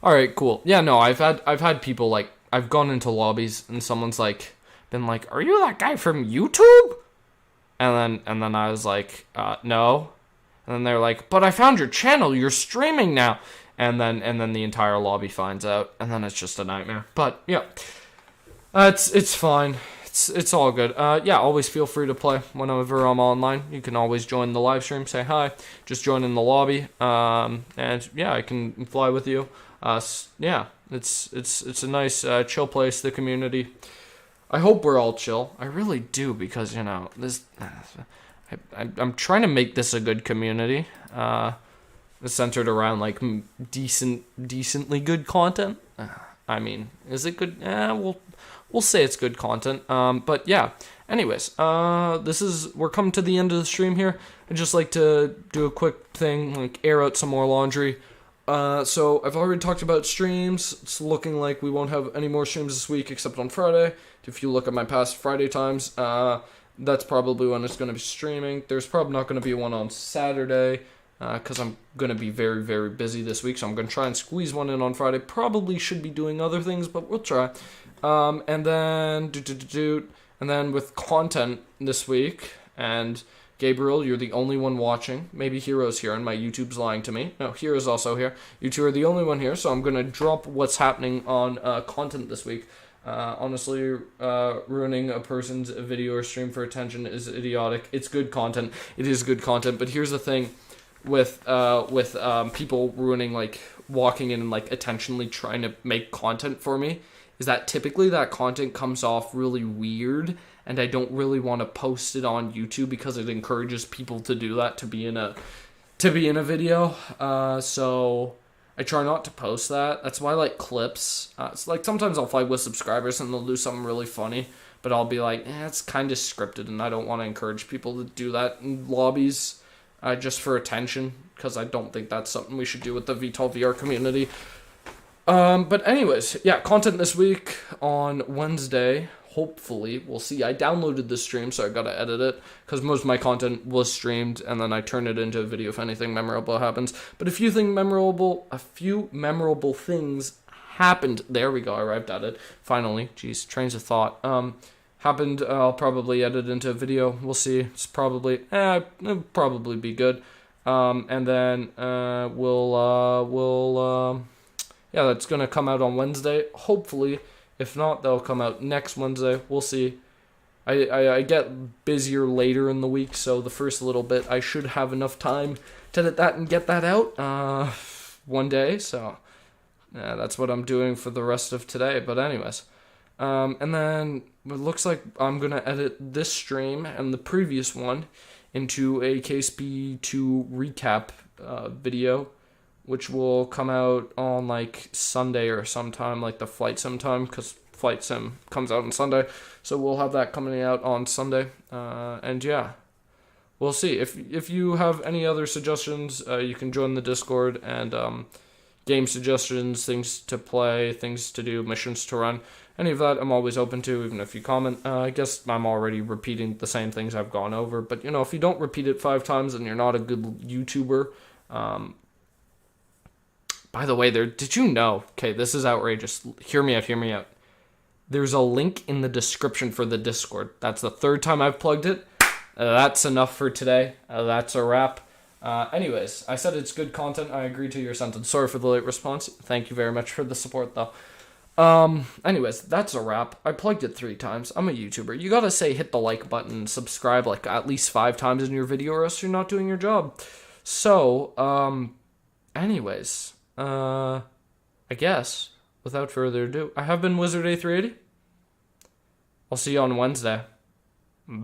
Alright, cool. Yeah, no, I've had people, like, I've gone into lobbies and someone's like, been like, are you that guy from YouTube? And then I was like, no. And then they're like, but I found your channel, you're streaming now. And then the entire lobby finds out, and then it's just a nightmare. But yeah, it's fine. It's all good. Yeah, always feel free to play whenever I'm online. You can always join the live stream, say hi, just join in the lobby. And yeah, I can fly with you. Yeah, it's a nice chill place. The community. I hope we're all chill. I really do, because you know this. I'm trying to make this a good community. Centered around like decently good content. I mean, is it good? We'll say it's good content. But yeah. Anyways, we're coming to the end of the stream here. I'd just like to do a quick thing, like air out some more laundry. So I've already talked about streams. It's looking like we won't have any more streams this week except on Friday. If you look at my past Friday times, that's probably when it's going to be streaming. There's probably not going to be one on Saturday, because I'm going to be very, very busy this week, so I'm going to try and squeeze one in on Friday. Probably should be doing other things, but we'll try. And then, and then with content this week, and Gabriel, you're the only one watching. Maybe Hero's here, and my YouTube's lying to me. No, Hero's also here. You two are the only one here, so I'm going to drop what's happening on content this week. Honestly, ruining a person's video or stream for attention is idiotic. It's good content. It is good content, but here's the thing. With people ruining, like, walking in and, like, intentionally trying to make content for me, is that typically that content comes off really weird, and I don't really want to post it on YouTube because it encourages people to do that, to be in a video. So I try not to post that. That's why I like clips. It's like sometimes I'll fight with subscribers and they'll do something really funny, but I'll be like, it's kind of scripted, and I don't want to encourage people to do that in lobbies. Just for attention, because I don't think that's something we should do with the VTOL VR community. But anyways, yeah, content this week on Wednesday. hopefully. We'll see. I downloaded the stream, so I gotta edit it, because most of my content was streamed, and then I turn it into a video if anything memorable happens. But a few memorable things happened. There we go, I arrived at it. Finally. Jeez, trains of thought. Happened, I'll probably edit into a video. We'll see. It's probably, it'll probably be good. And then, yeah, that's gonna come out on Wednesday, hopefully. If not, they'll come out next Wednesday. We'll see. I get busier later in the week, so the first little bit I should have enough time to edit that and get that out one day. So yeah, that's what I'm doing for the rest of today. But anyways, and then it looks like I'm gonna edit this stream and the previous one into a KSP 2 recap video, which will come out on like Sunday or sometime, like the flight sometime, because flight sim comes out on Sunday, so we'll have that coming out on Sunday. And yeah, we'll see. If you have any other suggestions, you can join the Discord, and game suggestions, things to play, things to do, missions to run, any of that I'm always open to, even if you comment. I guess I'm already repeating the same things I've gone over, but if you don't repeat it 5 times, then you're not a good YouTuber. By the way, did you know, okay, this is outrageous, hear me out. There's a link in the description for the Discord. That's the 3rd time I've plugged it. That's enough for today. That's a wrap. Anyways, I said it's good content. I agree to your sentence. Sorry for the late response. Thank you very much for the support, though. Anyways, that's a wrap. I plugged it 3 times. I'm a YouTuber. You gotta say hit the like button, subscribe like at least 5 times in your video, or else you're not doing your job. So, anyways, I guess, without further ado, I have been Wizard A380. I'll see you on Wednesday.